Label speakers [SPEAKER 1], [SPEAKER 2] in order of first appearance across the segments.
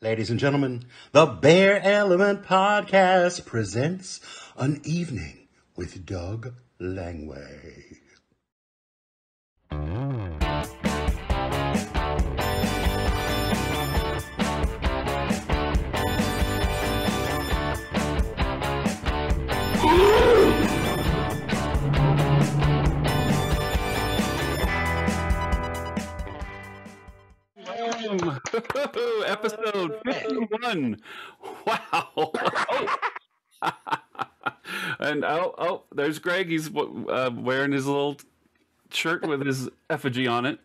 [SPEAKER 1] Ladies and gentlemen, the Bear Element Podcast presents An Evening with Doug Langway.
[SPEAKER 2] Episode 51. Wow. And there's Greg. He's wearing his little shirt with his effigy on it.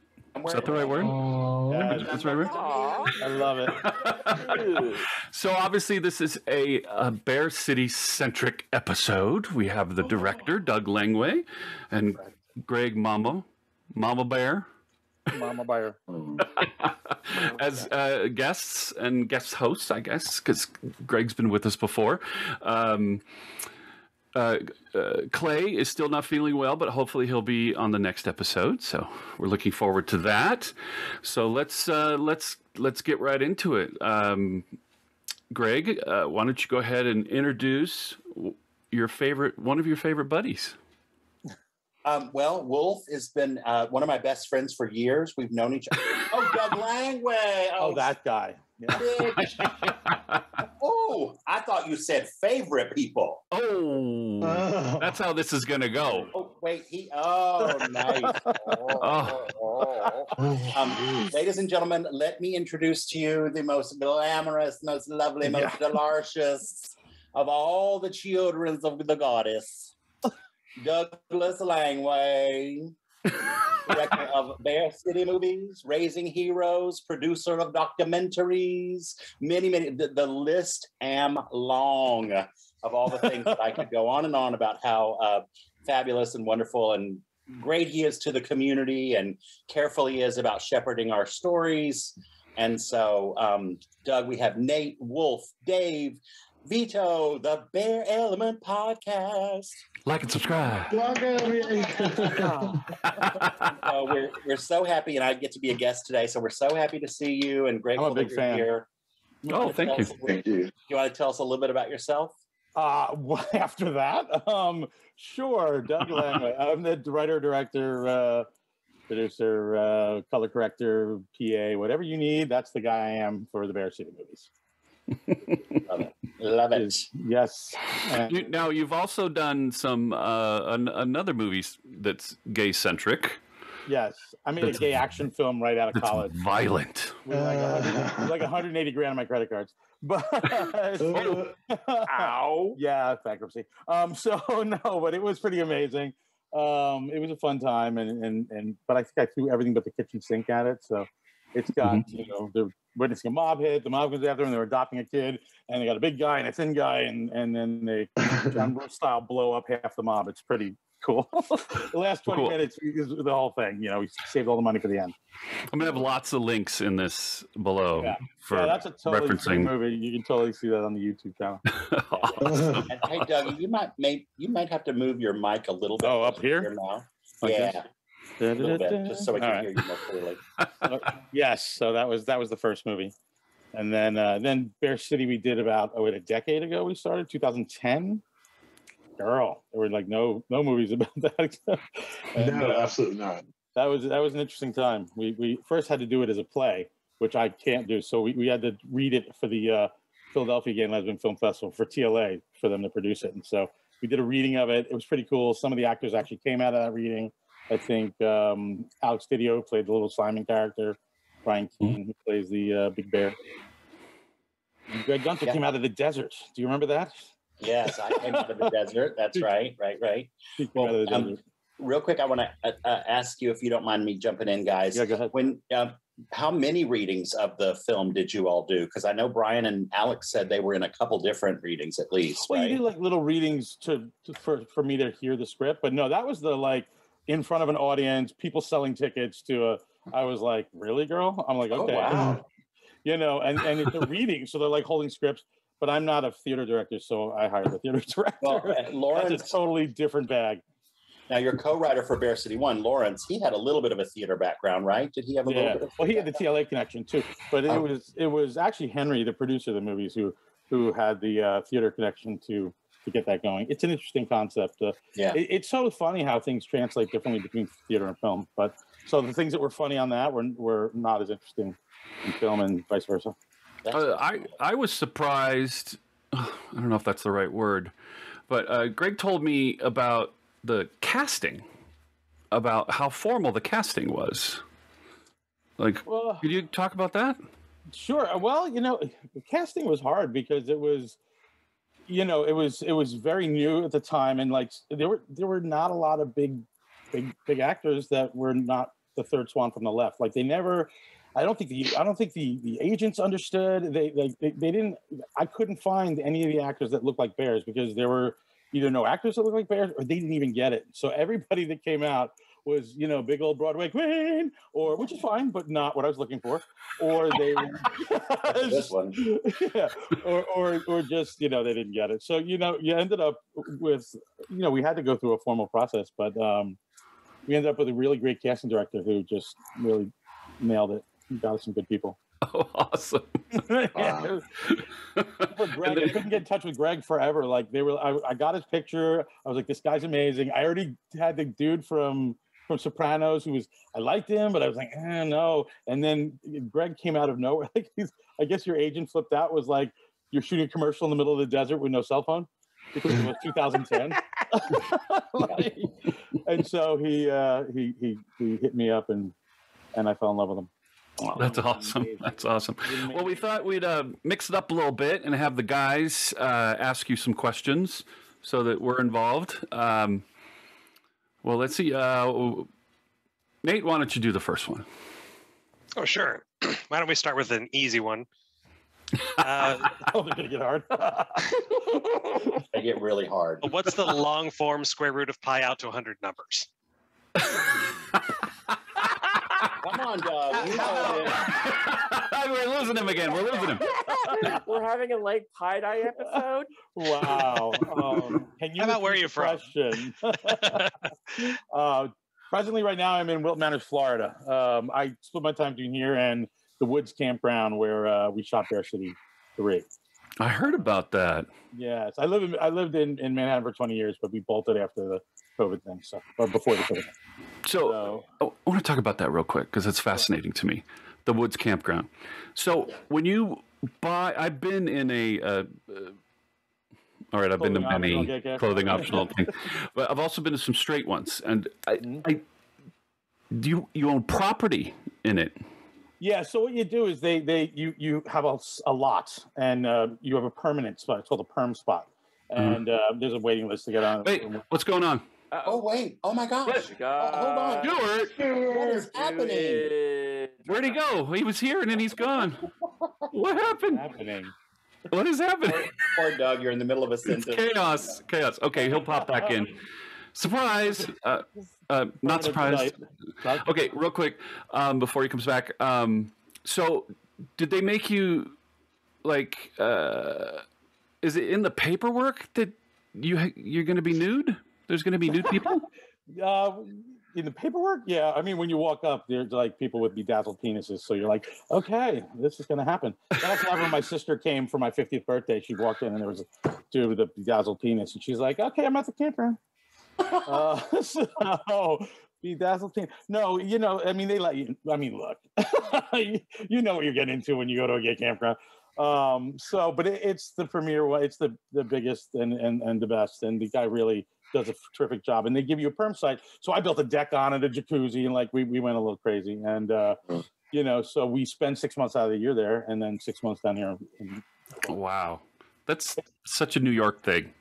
[SPEAKER 2] Is that the right word?
[SPEAKER 3] Yeah,
[SPEAKER 2] that's the right word.
[SPEAKER 3] I love it.
[SPEAKER 2] So obviously this is a Bear City centric episode. We have the director Doug Langway and Greg Mama Bear.
[SPEAKER 3] Mama Bear.
[SPEAKER 2] As guests and guest hosts, I guess, because Greg's been with us before. Clay is still not feeling well, but hopefully he'll be on the next episode. So we're looking forward to that. So let's get right into it. Greg, why don't you go ahead and introduce one of your favorite buddies?
[SPEAKER 4] Well, Wulf has been one of my best friends for years. We've known each other. Oh, Doug Langway.
[SPEAKER 3] Oh, that guy. Yeah.
[SPEAKER 4] Oh, I thought you said favorite people.
[SPEAKER 2] Oh, that's how this is going to go.
[SPEAKER 4] Oh, wait. Nice. Ladies and gentlemen, let me introduce to you the most glamorous, most lovely, most delicious of all the children of the goddess. Douglas Langway, director of Bear City movies, Raising Heroes, producer of documentaries, many. The list am long of all the things that I could go on and on about how fabulous and wonderful and great he is to the community and careful he is about shepherding our stories. And so, Doug, we have Nate, Wulf, Dave, Vito, the Bear Element Podcast.
[SPEAKER 2] Like and subscribe.
[SPEAKER 4] We're so happy, and I get to be a guest today. So we're so happy to see you, and grateful
[SPEAKER 3] I'm a big
[SPEAKER 4] that you're
[SPEAKER 3] fan.
[SPEAKER 4] here.
[SPEAKER 2] Oh, thank you.
[SPEAKER 4] Thank you. You want to tell us a little bit about yourself?
[SPEAKER 3] After that, sure. Doug Langway. I'm the writer, director, producer, color corrector, PA, whatever you need. That's the guy I am for the Bear City movies.
[SPEAKER 4] Love it.
[SPEAKER 3] Yes.
[SPEAKER 2] Now you've also done some another movie that's gay centric.
[SPEAKER 3] Yes, I made a gay action film right out of college.
[SPEAKER 2] Violent.
[SPEAKER 3] With like 180 grand on my credit cards. But
[SPEAKER 4] Ow.
[SPEAKER 3] Yeah, bankruptcy. But it was pretty amazing. It was a fun time, but I think I threw everything but the kitchen sink at it. So it's got they're witnessing a mob hit. The mob comes after them. They're adopting a kid, and they got a big guy and a thin guy, and then they John Woo style blow up half the mob. It's pretty cool. The last 20 minutes is the whole thing. We saved all the money for the end.
[SPEAKER 2] I'm gonna have lots of links in this below for
[SPEAKER 3] that's a totally
[SPEAKER 2] referencing
[SPEAKER 3] movie. You can totally see that on the YouTube channel.
[SPEAKER 2] Awesome.
[SPEAKER 4] And hey, Doug, you might have to move your mic a little bit.
[SPEAKER 3] Oh, up here
[SPEAKER 4] now.
[SPEAKER 3] Like
[SPEAKER 4] yeah. A little bit, just so we can hear you more clearly.
[SPEAKER 3] Yes, so that was the first movie, and then Bear City we did about a decade ago. We started 2010. Girl, there were like no movies about that.
[SPEAKER 5] No, absolutely not.
[SPEAKER 3] That was an interesting time. We first had to do it as a play, which I can't do. So we had to read it for the Philadelphia Gay and Lesbian Film Festival for TLA for them to produce it, and so we did a reading of it. It was pretty cool. Some of the actors actually came out of that reading. I think Alex Didio played the little Simon character. Brian Keane, who plays the big bear. And Greg Gunter came out of the desert. Do you remember that?
[SPEAKER 4] Yes, I came out of the desert. That's right.
[SPEAKER 3] He came out of the desert.
[SPEAKER 4] Real quick, I want to ask you, if you don't mind me jumping in, guys.
[SPEAKER 3] Yeah, go ahead.
[SPEAKER 4] How many readings of the film did you all do? Because I know Brian and Alex said they were in a couple different readings at least.
[SPEAKER 3] Well,
[SPEAKER 4] right?
[SPEAKER 3] you did like little readings for me to hear the script, but no, that was the in front of an audience, people selling tickets to I was like, really, girl? I'm like, okay.
[SPEAKER 4] Oh, wow.
[SPEAKER 3] And it's a reading, so they're like holding scripts, but I'm not a theater director, so I hired the theater director.
[SPEAKER 4] Well, Lauren,
[SPEAKER 3] that's a totally different bag.
[SPEAKER 4] Now, your co-writer for Bear City 1, Lawrence, he had a little bit of a theater background, right? Did he have a little bit of?
[SPEAKER 3] Well, he had the TLA connection too, but it was actually Henry, the producer of the movies, who had the theater connection to get that going. It's an interesting concept. It's so funny how things translate differently between theater and film. But so the things that were funny on that were not as interesting in film, and vice versa.
[SPEAKER 2] I was surprised. I don't know if that's the right word, but Greg told me about the casting, about how formal the casting was. Like, could you talk about that?
[SPEAKER 3] Sure. Well, the casting was hard because it was, it was very new at the time, and like there were not a lot of big actors that were not the third swan from the left. Like they never. I don't think the agents understood. They didn't. I couldn't find any of the actors that looked like bears because there were either no actors that looked like bears or they didn't even get it. So everybody that came out was, big old Broadway queen, which is fine, but not what I was looking for. Or they
[SPEAKER 4] this one.
[SPEAKER 3] Yeah. Or just, they didn't get it. So, you ended up with, we had to go through a formal process, but we ended up with a really great casting director who just really nailed it. He got us some good people.
[SPEAKER 2] Oh, awesome.
[SPEAKER 3] Greg, I couldn't get in touch with Greg forever. Like I got his picture. I was like, this guy's amazing. I already had the dude from Sopranos I liked him, but I was like, no. And then Greg came out of nowhere. Like I guess your agent flipped out, was like, you're shooting a commercial in the middle of the desert with no cell phone because it was 2010. And so he hit me up and I fell in love with him.
[SPEAKER 2] Oh, that's awesome. Amazing. That's awesome. Well, we thought we'd mix it up a little bit and have the guys ask you some questions so that we're involved. Well, let's see. Nate, why don't you do the first one?
[SPEAKER 6] Oh, sure. Why don't we start with an easy one?
[SPEAKER 3] They're going to get hard.
[SPEAKER 4] They get really hard.
[SPEAKER 6] What's the long form square root of pi out to 100 numbers?
[SPEAKER 4] Come on, Doug. You know it.
[SPEAKER 2] We're losing him again. We're losing him.
[SPEAKER 7] We're having a Lake Pie Dye episode.
[SPEAKER 3] Wow. Can you
[SPEAKER 6] How about where are you from?
[SPEAKER 3] Presently, right now, I'm in Wilton Manors, Florida. I split my time between here and the Woods Campground where we shot Bear City 3.
[SPEAKER 2] I heard about that.
[SPEAKER 3] Yes, I lived in Manhattan for 20 years, but we bolted after the COVID thing, or before the COVID thing.
[SPEAKER 2] So I want to talk about that real quick because it's fascinating to me, the Woods Campground. So when you buy, I've been in I've been to many clothing optional things, but I've also been to some straight ones. And do you own property in it?
[SPEAKER 3] Yeah. So what you do is you have a lot, and you have a permanent spot. It's called a perm spot, and there's a waiting list to get on.
[SPEAKER 2] Wait, what's going on?
[SPEAKER 4] Oh, wait. Oh, my gosh. Hold on.
[SPEAKER 2] Stuart.
[SPEAKER 4] What is happening?
[SPEAKER 2] Where'd he go? He was here and then he's gone. What happened? What is happening?
[SPEAKER 4] Poor Doug, you're in the middle of a sentence.
[SPEAKER 2] Chaos. Okay, he'll pop back in. Surprise. Not surprised. Okay, real quick, before he comes back. So did they make you, like, is it in the paperwork that you're going to be nude? There's going to be nude people?
[SPEAKER 3] In the paperwork? Yeah. I mean, when you walk up, there's like people with bedazzled penises. So you're like, okay, this is going to happen. That's whenever my sister came for my 50th birthday, she walked in and there was a dude with a bedazzled penis. And she's like, okay, I'm at the campground. So bedazzled penis. No, I mean, they let you, I mean, look, you know what you're getting into when you go to a gay campground. But it's the premier one. It's the biggest and the best. And the guy really does a terrific job, and they give you a perm site. So I built a deck on it, a jacuzzi, and like we went a little crazy. And so we spend 6 months out of the year there, and then 6 months down here.
[SPEAKER 2] Wow, that's such a New York thing.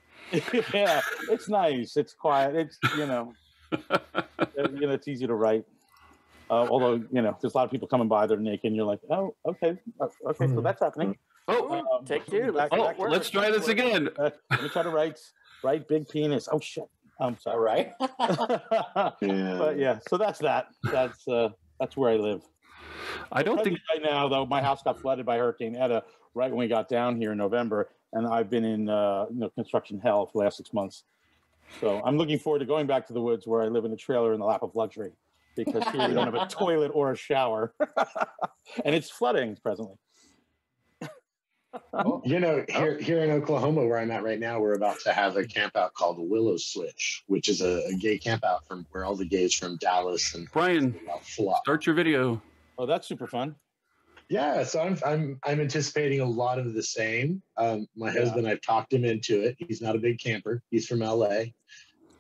[SPEAKER 3] Yeah, it's nice. It's quiet. It's it's easy to write. Although there's a lot of people coming by, they're naked, and you're like, oh, okay, so that's happening.
[SPEAKER 7] Take two.
[SPEAKER 2] Let's try this again.
[SPEAKER 3] Let me try to write big penis. Oh shit. I'm sorry.
[SPEAKER 4] Right.
[SPEAKER 3] But yeah, so that's that. That's where I live.
[SPEAKER 2] I don't think
[SPEAKER 3] right now though, my house got flooded by Hurricane Eta right when we got down here in November, and I've been in construction hell for the last 6 months. So I'm looking forward to going back to the woods where I live in a trailer in the lap of luxury, because here we don't have a toilet or a shower, and it's flooding presently.
[SPEAKER 5] You know, here in Oklahoma, where I'm at right now, we're about to have a camp out called the Willow Switch, which is a gay camp out from where all the gays from Dallas and
[SPEAKER 2] Brian, start your video.
[SPEAKER 3] Oh, that's super fun.
[SPEAKER 5] Yeah, so I'm anticipating a lot of the same. My husband, I've talked him into it. He's not a big camper. He's from LA.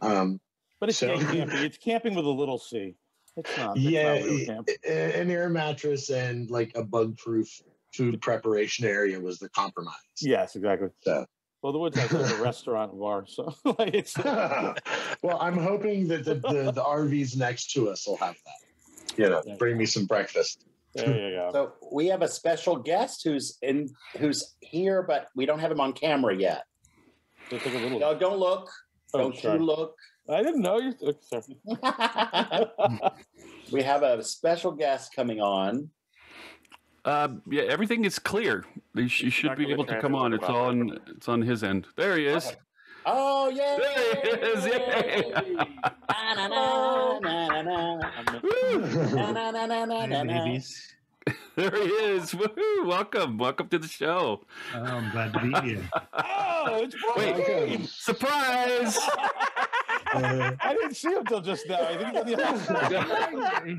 [SPEAKER 3] But it's gay camping. It's camping with a little C. It's not. It's not
[SPEAKER 5] an air mattress and like a bug-proof food preparation area was the compromise.
[SPEAKER 3] Yes, exactly.
[SPEAKER 5] So.
[SPEAKER 3] Well, the woods has a restaurant and bar, so like it's.
[SPEAKER 5] Well, I'm hoping that the RVs next to us will have that. You know, bring me some breakfast.
[SPEAKER 3] There you go.
[SPEAKER 4] So we have a special guest who's here, but we don't have him on camera yet.
[SPEAKER 3] Just take a little.
[SPEAKER 4] No, don't look. Don't you look.
[SPEAKER 3] I didn't know you. Sorry.
[SPEAKER 4] We have a special guest coming on.
[SPEAKER 2] Yeah, everything is clear. You should be able to come on. It's on his end. There he is.
[SPEAKER 4] Okay. Oh, yay!
[SPEAKER 2] There he is! Yay! There he is! Woohoo! Welcome to the show.
[SPEAKER 8] Oh, I'm glad to be here.
[SPEAKER 3] Oh, it's Brian!
[SPEAKER 2] Surprise!
[SPEAKER 3] I didn't see him till just now. I think he's on the other side.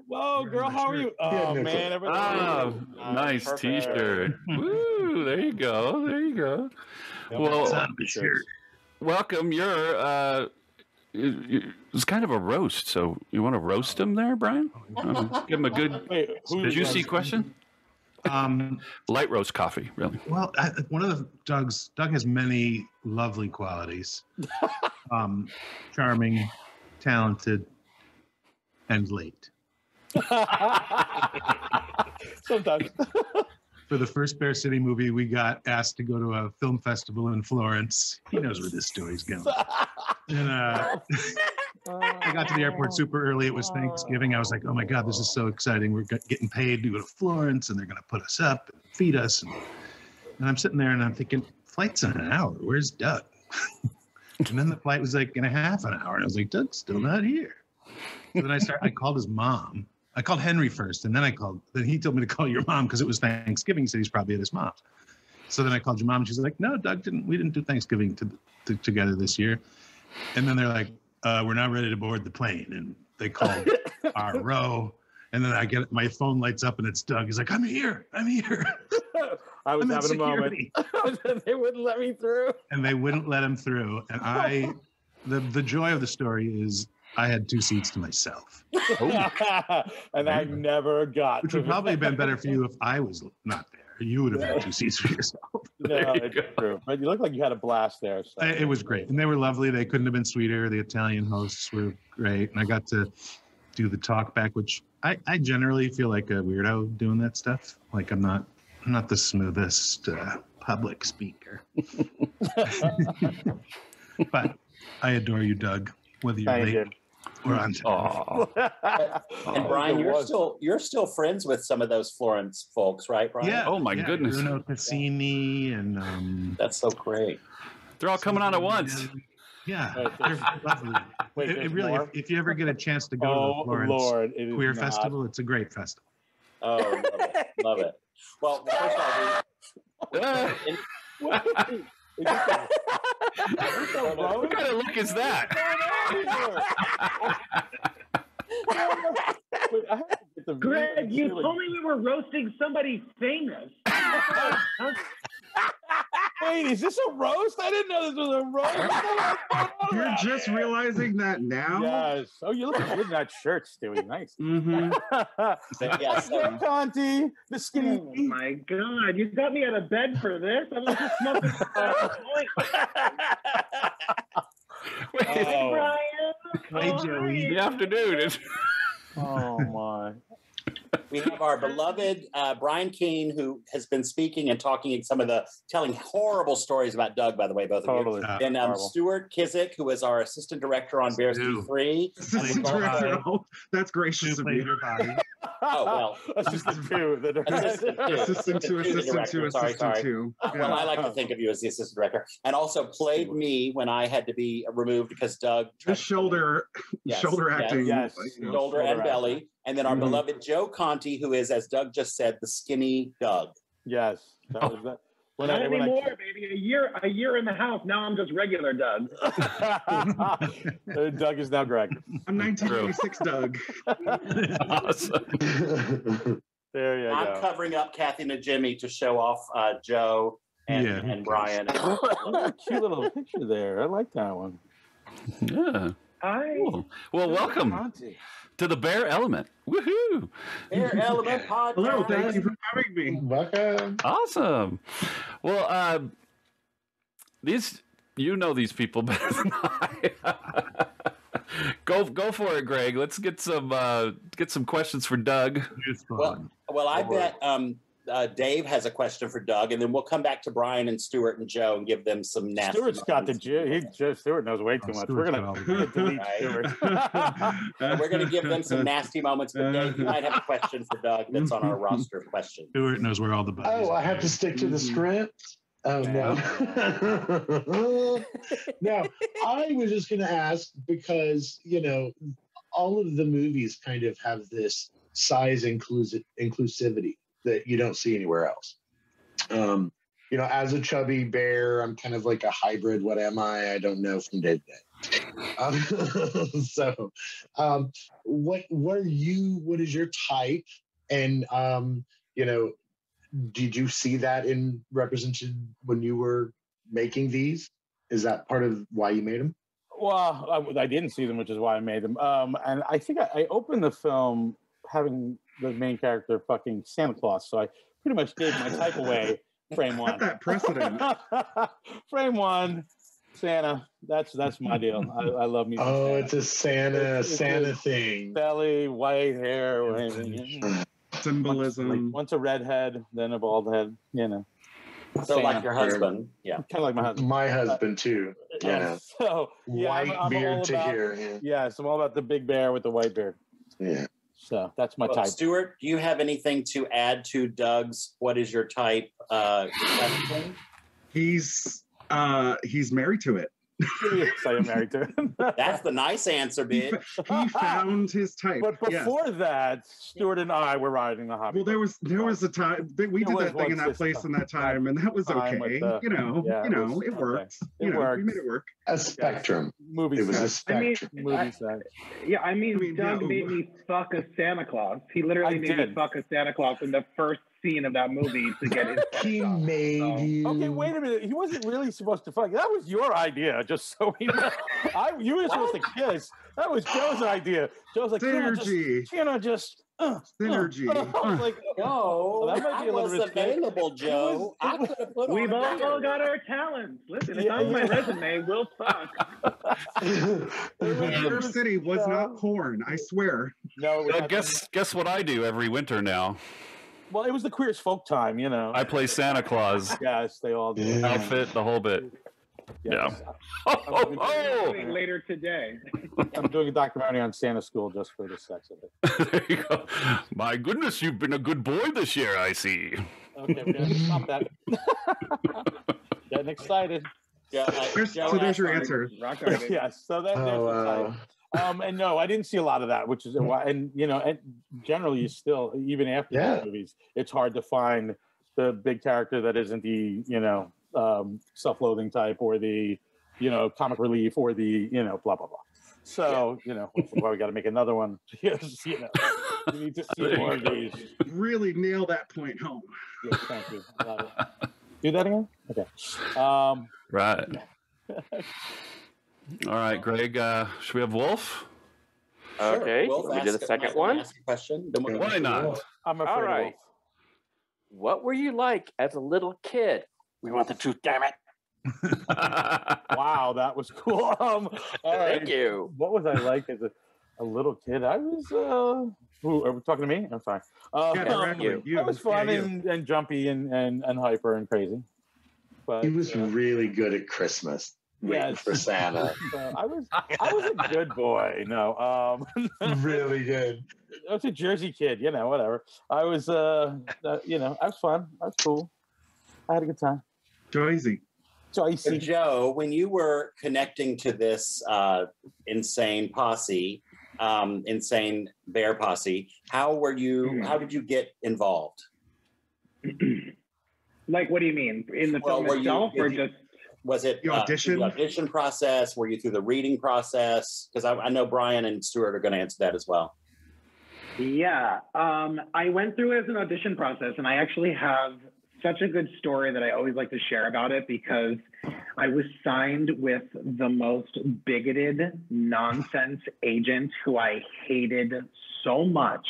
[SPEAKER 3] Whoa, girl, how are you? Oh, man.
[SPEAKER 2] Nice T-shirt. Woo! There you go. Well, welcome. It's kind of a roast, so you want to roast him there, Brian? Give him a good, juicy question. Light roast coffee, really.
[SPEAKER 8] Well, one of the Doug has many lovely qualities. Charming, talented, and late.
[SPEAKER 3] Sometimes.
[SPEAKER 8] For the first Bear City movie, we got asked to go to a film festival in Florence. He knows where this story's going. And I got to the airport super early. It was Thanksgiving. I was like, oh my God, this is so exciting. We're getting paid to go to Florence, and they're going to put us up and feed us. And I'm sitting there, and I'm thinking, flight's in an hour. Where's Doug? And then the flight was like in a half an hour. And I was like, Doug's still not here. So then I called his mom. I called Henry first, and then then he told me to call your mom because it was Thanksgiving, so he's probably at his mom's. So then I called your mom, and she's like, no, we didn't do Thanksgiving together this year. And then they're like, we're not ready to board the plane. And they called our row, and then my phone lights up, and it's Doug. He's like, I'm here.
[SPEAKER 3] I was having a moment. They wouldn't let me through.
[SPEAKER 8] And they wouldn't let him through. And the joy of the story is I had 2 seats to myself.
[SPEAKER 3] And I never got.
[SPEAKER 8] Which would probably have been better for you if I was not there. You would have had 2 seats for yourself.
[SPEAKER 3] No, it's true. But you look like you had a blast there. So.
[SPEAKER 8] It was great. And they were lovely. They couldn't have been sweeter. The Italian hosts were great. And I got to do the talk back, which I generally feel like a weirdo doing that stuff. Like I'm not the smoothest public speaker. But I adore you, Doug, whether you're late or on time.
[SPEAKER 4] And Brian, you're still friends with some of those Florence folks, right, Brian?
[SPEAKER 2] Yeah. Oh my goodness.
[SPEAKER 8] Bruno Cassini and
[SPEAKER 4] that's so great.
[SPEAKER 2] They're all coming on at once.
[SPEAKER 8] Yeah, they're lovely. If you ever get a chance to go to the Florence Queer Festival, it's a great festival.
[SPEAKER 4] Oh, love it. Well, first of all,
[SPEAKER 2] what kind of look is that?
[SPEAKER 9] Greg, you told me we were roasting somebody famous.
[SPEAKER 3] Wait, is this a roast? I didn't know this was a roast.
[SPEAKER 10] You're just realizing that now?
[SPEAKER 3] Yes. Oh, you look good in that shirt, Stewie. Nice.
[SPEAKER 8] Mm-hmm.
[SPEAKER 4] Yes,
[SPEAKER 3] Conti, the skinny.
[SPEAKER 9] Oh my God, you got me out of bed for this? I was just smoking Hey, Brian.
[SPEAKER 8] Hey, Joey.
[SPEAKER 2] The afternoon is.
[SPEAKER 3] Oh my.
[SPEAKER 4] We have our beloved Brian Keane, who has been speaking and talking telling horrible stories about Doug, by the way, both of you. And Stuart Kiczek, who is our assistant director on BearCity's 3.
[SPEAKER 10] Assistant director. Oh, that's gracious of you.
[SPEAKER 4] Oh, well.
[SPEAKER 3] Assistant 2.
[SPEAKER 10] Assistant to assistant to assistant to.
[SPEAKER 4] Well, I like to think of you as the assistant director. And also played me when I had to be removed because Doug...
[SPEAKER 10] The shoulder acting.
[SPEAKER 4] Yes, shoulder and belly. And then our beloved Joe Conti, who is, as Doug just said, the skinny Doug.
[SPEAKER 3] Yes. That was that.
[SPEAKER 9] Not anymore, baby. A year in the house. Now I'm just regular Doug.
[SPEAKER 3] Doug is now Greg.
[SPEAKER 10] I'm 1986 Doug.
[SPEAKER 2] Awesome.
[SPEAKER 3] There you go.
[SPEAKER 4] I'm covering up Kathy and Jimmy to show off Joe and Brian.
[SPEAKER 3] Cute little picture there. I like that one.
[SPEAKER 2] Yeah. Cool. Well, welcome to the Bear Element. Woohoo!
[SPEAKER 4] Bear Element podcast.
[SPEAKER 10] Hello, thank you for having me.
[SPEAKER 5] Welcome.
[SPEAKER 2] Awesome. Well, these people better than I. Go for it, Greg. Let's get some questions for Doug.
[SPEAKER 4] Well, I bet Dave has a question for Doug, and then we'll come back to Brian and Stuart and Joe and give them some nasty.
[SPEAKER 3] Stuart's got Stuart knows way too much. We're gonna delete Stuart.
[SPEAKER 4] And we're gonna give them some nasty moments. But Dave, you might have a question for Doug that's on our roster of questions.
[SPEAKER 8] Stuart knows where all the buddies
[SPEAKER 5] I have to stick to the script. Oh no. No, I was just gonna ask because all of the movies kind of have this size inclusivity that you don't see anywhere else. As a chubby bear, I'm kind of like a hybrid. What am I? I don't know from day to day. So, what is your type? And, did you see that represented when you were making these? Is that part of why you made them?
[SPEAKER 3] Well, I didn't see them, which is why I made them. And I think I opened the film having the main character fucking Santa Claus, so I pretty much gave my type away. Frame one.
[SPEAKER 10] That precedent.
[SPEAKER 3] Frame one, Santa. That's my deal. I love music.
[SPEAKER 5] Oh, it's a Santa thing.
[SPEAKER 3] Belly, white hair,
[SPEAKER 10] symbolism.
[SPEAKER 3] Once a redhead, then a bald head.
[SPEAKER 4] So
[SPEAKER 3] Santa.
[SPEAKER 4] like your husband, yeah.
[SPEAKER 3] Kind of like my husband.
[SPEAKER 5] My husband too. Yeah.
[SPEAKER 3] So
[SPEAKER 5] white beard to here.
[SPEAKER 3] Yeah, so I'm all about the big bear with the white beard.
[SPEAKER 5] Yeah.
[SPEAKER 3] So that's my type.
[SPEAKER 4] Stuart, do you have anything to add to Doug's "What is your type" question?
[SPEAKER 10] He's married to it.
[SPEAKER 3] Yes, I am married to him.
[SPEAKER 4] That's the nice answer, bitch.
[SPEAKER 10] He found his type.
[SPEAKER 3] But before that, Stuart and I were riding the hobby.
[SPEAKER 10] Well, there was a time we did that thing in that place in that time, and that was okay. It worked.
[SPEAKER 3] It worked.
[SPEAKER 10] We made it work.
[SPEAKER 5] A spectrum.
[SPEAKER 3] Movie.
[SPEAKER 5] It was a spectrum.
[SPEAKER 9] Doug made me fuck a Santa Claus. He literally made me fuck a Santa Claus in the first scene of that movie to get his.
[SPEAKER 5] He made you.
[SPEAKER 3] Okay, wait a minute. He wasn't really supposed to fuck. That was your idea, just so we know. You were supposed to kiss. That was Joe's idea. Joe's like,
[SPEAKER 10] synergy.
[SPEAKER 3] Synergy. I was like,
[SPEAKER 4] no, I was available, Joe. I could have put
[SPEAKER 9] We've all got our talents. Listen, it's on my resume. We'll fuck.
[SPEAKER 10] Bear City was not porn, I swear.
[SPEAKER 3] No,
[SPEAKER 2] guess what I do every winter now.
[SPEAKER 3] Well, it was the Queer as Folk time,
[SPEAKER 2] I play Santa Claus.
[SPEAKER 3] Yes, they all do.
[SPEAKER 2] Outfit, the whole bit.
[SPEAKER 3] Yes.
[SPEAKER 2] Yeah.
[SPEAKER 9] Later today.
[SPEAKER 3] I'm doing a documentary on Santa School just for the sex of it.
[SPEAKER 2] There you go. My goodness, you've been a good boy this year, I see.
[SPEAKER 3] Okay, we're gonna stop that. Getting excited.
[SPEAKER 4] Yeah,
[SPEAKER 10] so there's your answer.
[SPEAKER 3] Yes. So there's the type. And no, I didn't see a lot of that, which is why. And and generally, you still, even after the movies, it's hard to find the big character that isn't the self-loathing type or the comic relief or the blah blah blah. So which is why we got to make another one. Yes, you need to see more of these.
[SPEAKER 10] Really nail that point home.
[SPEAKER 3] Yes, thank you. Do that again. Okay.
[SPEAKER 2] Right. All right, Greg. Should we have Wulf?
[SPEAKER 7] Okay.
[SPEAKER 4] Sure.
[SPEAKER 7] We did the second one.
[SPEAKER 4] Ask a question.
[SPEAKER 2] Why not?
[SPEAKER 3] I'm afraid.
[SPEAKER 7] All right. What were you like as a little kid? We want the truth, damn it.
[SPEAKER 3] Wow, that was cool. All right.
[SPEAKER 7] Thank you.
[SPEAKER 3] What was I like as a? A little kid. I was. Who are we talking to me? I'm sorry.
[SPEAKER 10] You.
[SPEAKER 3] I was fun and jumpy and hyper and crazy. But
[SPEAKER 5] he was really good at Christmas. Waiting for Santa.
[SPEAKER 3] I was a good boy. No,
[SPEAKER 5] really good.
[SPEAKER 3] I was a Jersey kid. Whatever. I was. I was fun. I was cool. I had a good time.
[SPEAKER 10] Joyzy.
[SPEAKER 4] So, Joe, when you were connecting to this insane posse, insane bear posse, how were you? How did you get involved?
[SPEAKER 9] Like, what do you mean? In the film itself, or just?
[SPEAKER 4] Was it
[SPEAKER 10] the audition?
[SPEAKER 4] The audition process? Were you through the reading process? Because I know Brian and Stuart are going to answer that as well.
[SPEAKER 9] Yeah, I went through it as an audition process, and I actually have such a good story that I always like to share about it because I was signed with the most bigoted nonsense agent who I hated so much.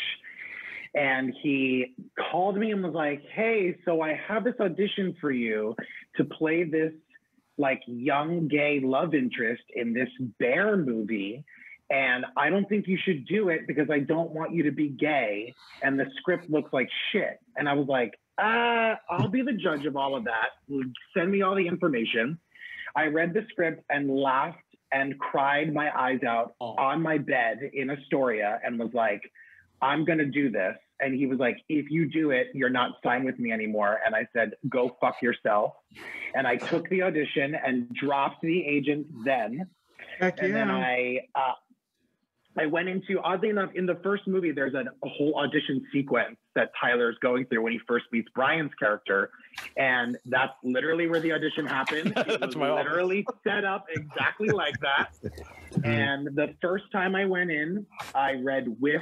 [SPEAKER 9] And he called me and was like, hey, so I have this audition for you to play this like young gay love interest in this bear movie. And I don't think you should do it because I don't want you to be gay. And the script looks like shit. And I was like, I'll be the judge of all of that. Send me all the information. I read the script and laughed and cried my eyes out on my bed in Astoria and was like, I'm going to do this. And he was like, if you do it, you're not signed with me anymore. And I said, go fuck yourself. And I took the audition and dropped the agent then. And then I went into, oddly enough, in the first movie, there's a whole audition sequence that Tyler's going through when he first meets Brian's character. And that's literally where the audition happened. It was literally set up exactly like that. And the first time I went in, I read with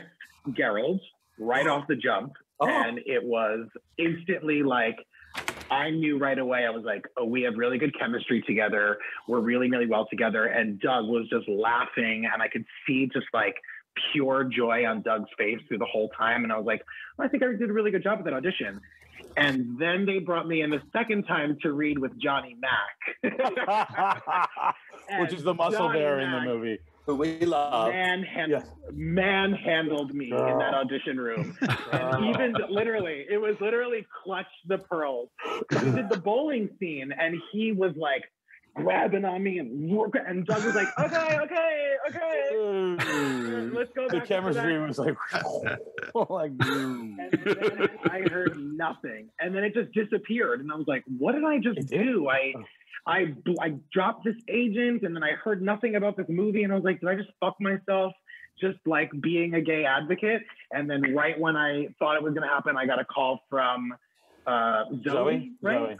[SPEAKER 9] Geralt right off the jump. And it was instantly like, I knew right away, I was like, oh, we have really good chemistry together. We're really, really well together. And Doug was just laughing. And I could see just like pure joy on Doug's face through the whole time. And I was like, I think I did a really good job at that audition. And then they brought me in the second time to read with Johnny Mac.
[SPEAKER 3] Which is the muscle bear in the movie.
[SPEAKER 4] Who we love.
[SPEAKER 9] Manhandled me in that audition room. And even literally, it was literally clutch the pearls. We did the bowling scene and he was like grabbing on me and Doug was like, okay. Let's go back.
[SPEAKER 3] The chemistry was like,
[SPEAKER 9] and then I heard nothing. And then it just disappeared. And I was like, what did I just do? I dropped this agent and then I heard nothing about this movie and I was like, did I just fuck myself just like being a gay advocate? And then right when I thought it was going to happen, I got a call from Zoe, right?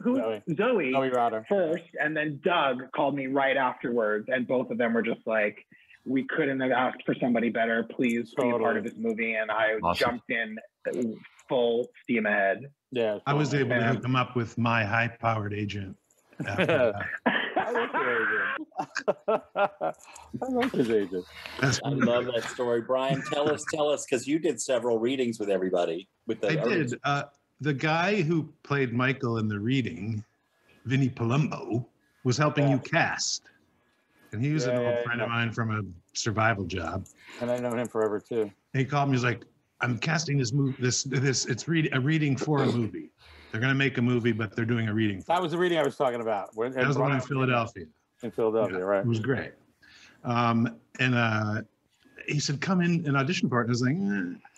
[SPEAKER 9] Zoe
[SPEAKER 3] Rotter
[SPEAKER 9] first, and then Doug called me right afterwards, and both of them were just like, we couldn't have asked for somebody better. Please be a part of this movie. And I jumped in full steam ahead.
[SPEAKER 3] Yeah,
[SPEAKER 8] I was able to hook him up with my high-powered agent.
[SPEAKER 3] I like his agent.
[SPEAKER 4] I love that story. Brian, tell us, because you did several readings with everybody.
[SPEAKER 8] I did. The guy who played Michael in the reading, Vinny Palumbo, was helping you cast. And he was an old friend of mine from a survival job.
[SPEAKER 3] And I've known him forever, too.
[SPEAKER 8] And he called me, he was like, I'm casting this movie, it's a reading for a movie. They're going to make a movie, but they're doing a reading.
[SPEAKER 3] That was the reading I was talking about.
[SPEAKER 8] That was the one in Philadelphia.
[SPEAKER 3] Right.
[SPEAKER 8] It was great. And he said, come in and audition for it. And I was like,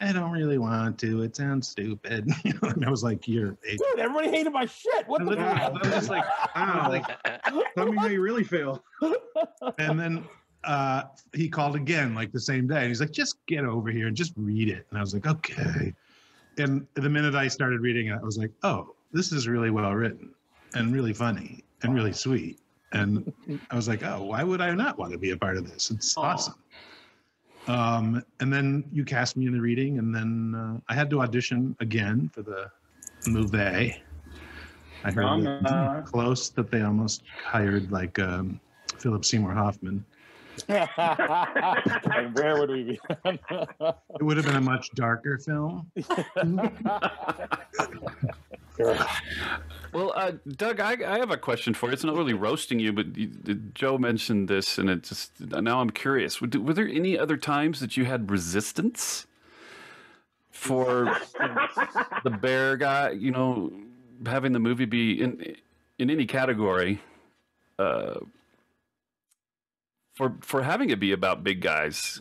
[SPEAKER 8] I don't really want to. It sounds stupid. And I was like, you're
[SPEAKER 3] dude, everybody hated my shit. What the fuck?
[SPEAKER 8] I was just like,
[SPEAKER 10] tell me how you really feel.
[SPEAKER 8] And then he called again, like the same day. And he's like, just get over here and just read it. And I was like, okay. And the minute I started reading it, I was like, oh, this is really well written and really funny and really sweet. And I was like, oh, why would I not want to be a part of this? It's awesome. And then you cast me in the reading, and then I had to audition again for the movie. I heard close that they almost hired like Philip Seymour Hoffman.
[SPEAKER 3] And where would we be?
[SPEAKER 8] It would have been a much darker film.
[SPEAKER 2] Well, Doug, I have a question for you. It's not really roasting you, but Joe mentioned this, and it just now I'm curious. Were there any other times that you had resistance for the bear guy? You know, having the movie be in any category, for having it be about big guys.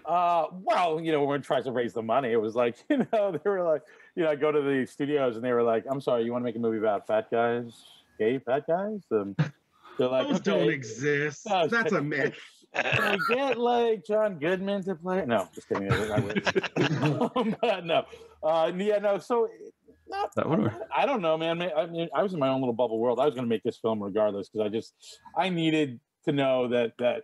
[SPEAKER 3] Well, you know, when we tried to raise the money, it was like, you know, they were like, you know, I go to the studios and they were like, I'm sorry, you want to make a movie about fat guys, gay fat guys? They're like,
[SPEAKER 10] those
[SPEAKER 3] okay,
[SPEAKER 10] don't exist.
[SPEAKER 3] No,
[SPEAKER 10] that's a myth.
[SPEAKER 3] Can we get like John Goodman to play it? No, just kidding. But no, yeah, no. So, I don't know, man. I mean, I was in my own little bubble world. I was going to make this film regardless because I needed to know that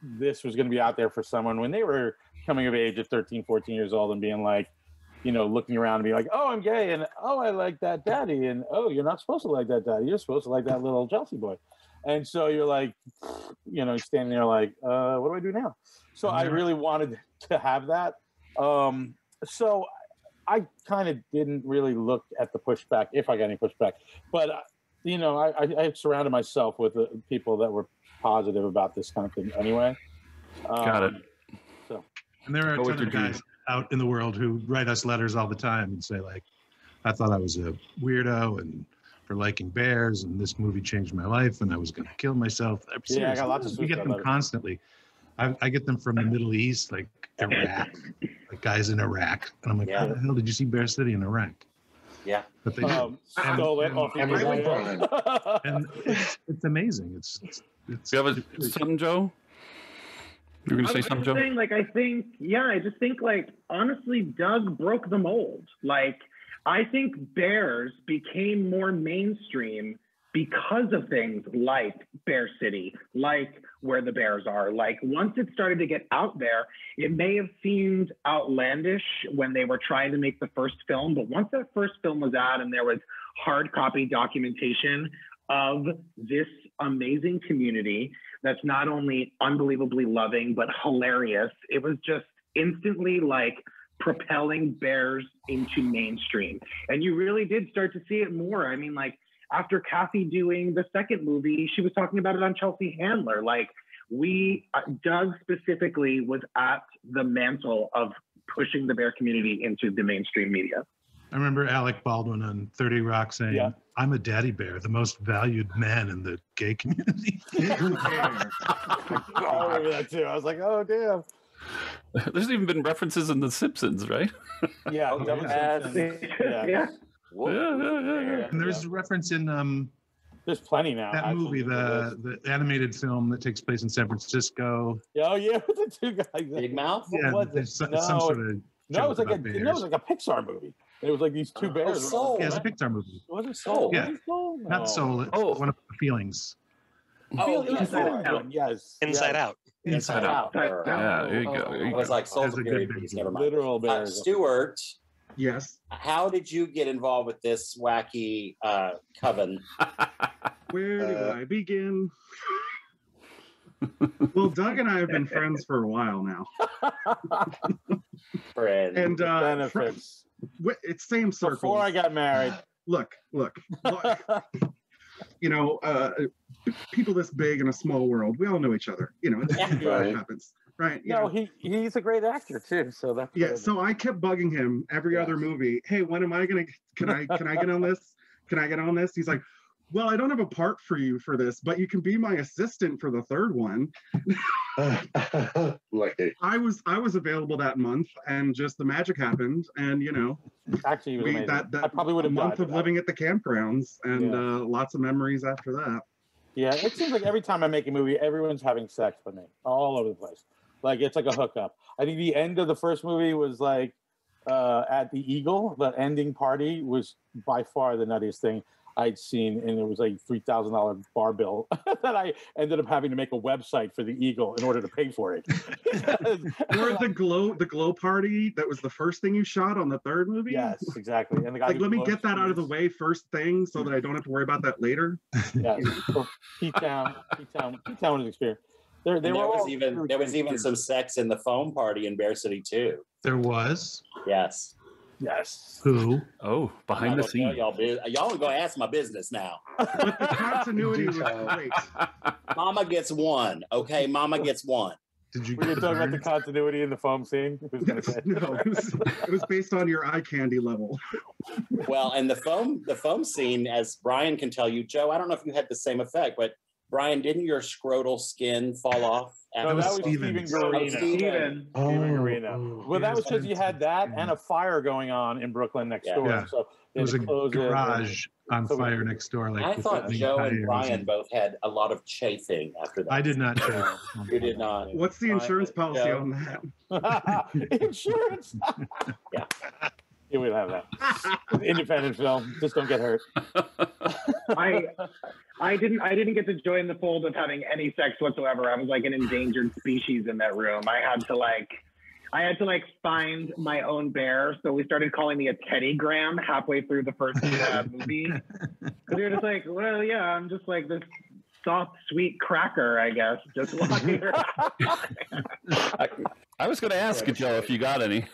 [SPEAKER 3] this was going to be out there for someone when they were coming of age at 13, 14 years old and being like, you know, looking around and being like, oh, I'm gay, and oh, I like that daddy, and oh, you're not supposed to like that daddy. You're supposed to like that little Chelsea boy. And so you're like, you know, standing there like, what do I do now? So I really wanted to have that. So I kind of didn't really look at the pushback, if I got any pushback. But, you know, I surrounded myself with people that were positive about this kind of thing anyway.
[SPEAKER 2] Got it.
[SPEAKER 3] So.
[SPEAKER 8] And there are a ton of guys out in the world who write us letters all the time and say, like, I thought I was a weirdo and for liking bears, and this movie changed my life, and I was going to kill myself.
[SPEAKER 3] Yeah, I got lots of.
[SPEAKER 8] We get them constantly. I get them from the Middle East, like Iraq, like guys in Iraq, and I'm like, how the hell did you see Bear City in Iraq?
[SPEAKER 4] Yeah,
[SPEAKER 8] but they
[SPEAKER 3] stole it off
[SPEAKER 8] and it's amazing. It's
[SPEAKER 2] you have something, Joe? You're going to say something, Joe?
[SPEAKER 9] Saying, like, I just think, like, honestly, Doug broke the mold. Like, I think bears became more mainstream because of things like Bear City, like Where the Bears Are. Like, once it started to get out there, it may have seemed outlandish when they were trying to make the first film, but once that first film was out and there was hard copy documentation of this amazing community that's not only unbelievably loving, but hilarious, it was just instantly like propelling bears into mainstream. And you really did start to see it more. I mean, like, after Kathy doing the second movie, she was talking about it on Chelsea Handler. Like, Doug specifically was at the mantle of pushing the bear community into the mainstream media.
[SPEAKER 8] I remember Alec Baldwin on 30 Rock saying, I'm a daddy bear, the most valued man in the gay community.
[SPEAKER 3] I remember that too. I was like, oh, damn.
[SPEAKER 2] There's even been references in The Simpsons, right?
[SPEAKER 3] Yeah.
[SPEAKER 9] Yeah.
[SPEAKER 8] And there's a reference in
[SPEAKER 3] there's plenty now.
[SPEAKER 8] That movie, the animated film that takes place in San Francisco.
[SPEAKER 3] Oh yeah, with the two guys.
[SPEAKER 4] Big Mouth.
[SPEAKER 8] Yeah, there's some sort of
[SPEAKER 3] no, it was like a Pixar movie. It was like these two bears.
[SPEAKER 4] Soul.
[SPEAKER 8] Yeah, it's a Pixar movie.
[SPEAKER 3] Was it Soul?
[SPEAKER 8] Yeah,
[SPEAKER 3] Soul? No.
[SPEAKER 8] Not Soul. It's one of the feelings.
[SPEAKER 3] Oh, yes.
[SPEAKER 6] Inside Out.
[SPEAKER 2] Inside Out. Yeah, there you go.
[SPEAKER 4] It was like Soul's a period piece. Never mind.
[SPEAKER 3] Literal bears.
[SPEAKER 4] Stuart.
[SPEAKER 10] Yes.
[SPEAKER 4] How did you get involved with this wacky coven?
[SPEAKER 10] Where do I begin? Well, Doug and I have been friends for a while now.
[SPEAKER 4] Friends.
[SPEAKER 10] And
[SPEAKER 3] benefits.
[SPEAKER 10] It's same circle.
[SPEAKER 3] Before I got married.
[SPEAKER 10] Look. You know, people this big in a small world, we all know each other. You know, it happens. Right.
[SPEAKER 3] No, he's a great actor too. So that's
[SPEAKER 10] so I kept bugging him every other movie. Hey, when am I gonna? Can I get on this? Can I get on this? He's like, well, I don't have a part for you for this, but you can be my assistant for the third one. I was available that month, and just the magic happened, and you know,
[SPEAKER 3] actually, I probably would have
[SPEAKER 10] a month of living at the campgrounds, and lots of memories after that.
[SPEAKER 3] Yeah, it seems like every time I make a movie, everyone's having sex with me all over the place. Like, it's like a hookup. I think the end of the first movie was like at the Eagle. The ending party was by far the nuttiest thing I'd seen, and it was like $3,000 bar bill that I ended up having to make a website for the Eagle in order to pay for it.
[SPEAKER 10] Or the glow party that was the first thing you shot on the third movie.
[SPEAKER 3] Yes, exactly. And the guy
[SPEAKER 10] like, let me get that out of the way first thing, so that I don't have to worry about that later.
[SPEAKER 3] Yeah, P-Town was an experience. There was
[SPEAKER 4] even some sex in the foam party in Bear City too.
[SPEAKER 8] There was.
[SPEAKER 4] Yes.
[SPEAKER 3] Yes.
[SPEAKER 8] Who?
[SPEAKER 2] Oh, behind the scenes.
[SPEAKER 4] Y'all are gonna ask my business now.
[SPEAKER 10] But the continuity was great.
[SPEAKER 4] Mama gets one. Okay, Mama gets one.
[SPEAKER 8] Did you
[SPEAKER 3] We're
[SPEAKER 8] get
[SPEAKER 3] gonna talk about the
[SPEAKER 8] burned?
[SPEAKER 3] continuity in the foam scene. Who's gonna say?
[SPEAKER 10] No, it was based on your eye candy level.
[SPEAKER 4] Well, and the foam scene, as Brian can tell you, Joe, I don't know if you had the same effect, but Brian, didn't your scrotal skin fall off?
[SPEAKER 3] No, that was Steven Garino.
[SPEAKER 4] Steven.
[SPEAKER 3] Steven Garino. Well, that was because you had that and a fire going on in Brooklyn next door.
[SPEAKER 8] Yeah.
[SPEAKER 3] So
[SPEAKER 8] It was a garage on
[SPEAKER 3] So we-
[SPEAKER 8] fire next door. Like
[SPEAKER 4] I thought Joe and
[SPEAKER 8] fires
[SPEAKER 4] Brian both had a lot of chafing after that.
[SPEAKER 8] I did not.
[SPEAKER 4] You did not.
[SPEAKER 10] What's the insurance policy
[SPEAKER 4] Joe?
[SPEAKER 10] on that?
[SPEAKER 3] Insurance.
[SPEAKER 4] Yeah.
[SPEAKER 3] Yeah, we'll have that. Independent film. Just don't get hurt.
[SPEAKER 9] I didn't get to join the fold of having any sex whatsoever. I was like an endangered species in that room. I had to find my own bear. So we started calling me a teddygram halfway through the first movie. Because we were just like, well, yeah, I'm just like this soft, sweet cracker, I guess, just walking around.
[SPEAKER 2] I was going to ask you, Joe, if you got any.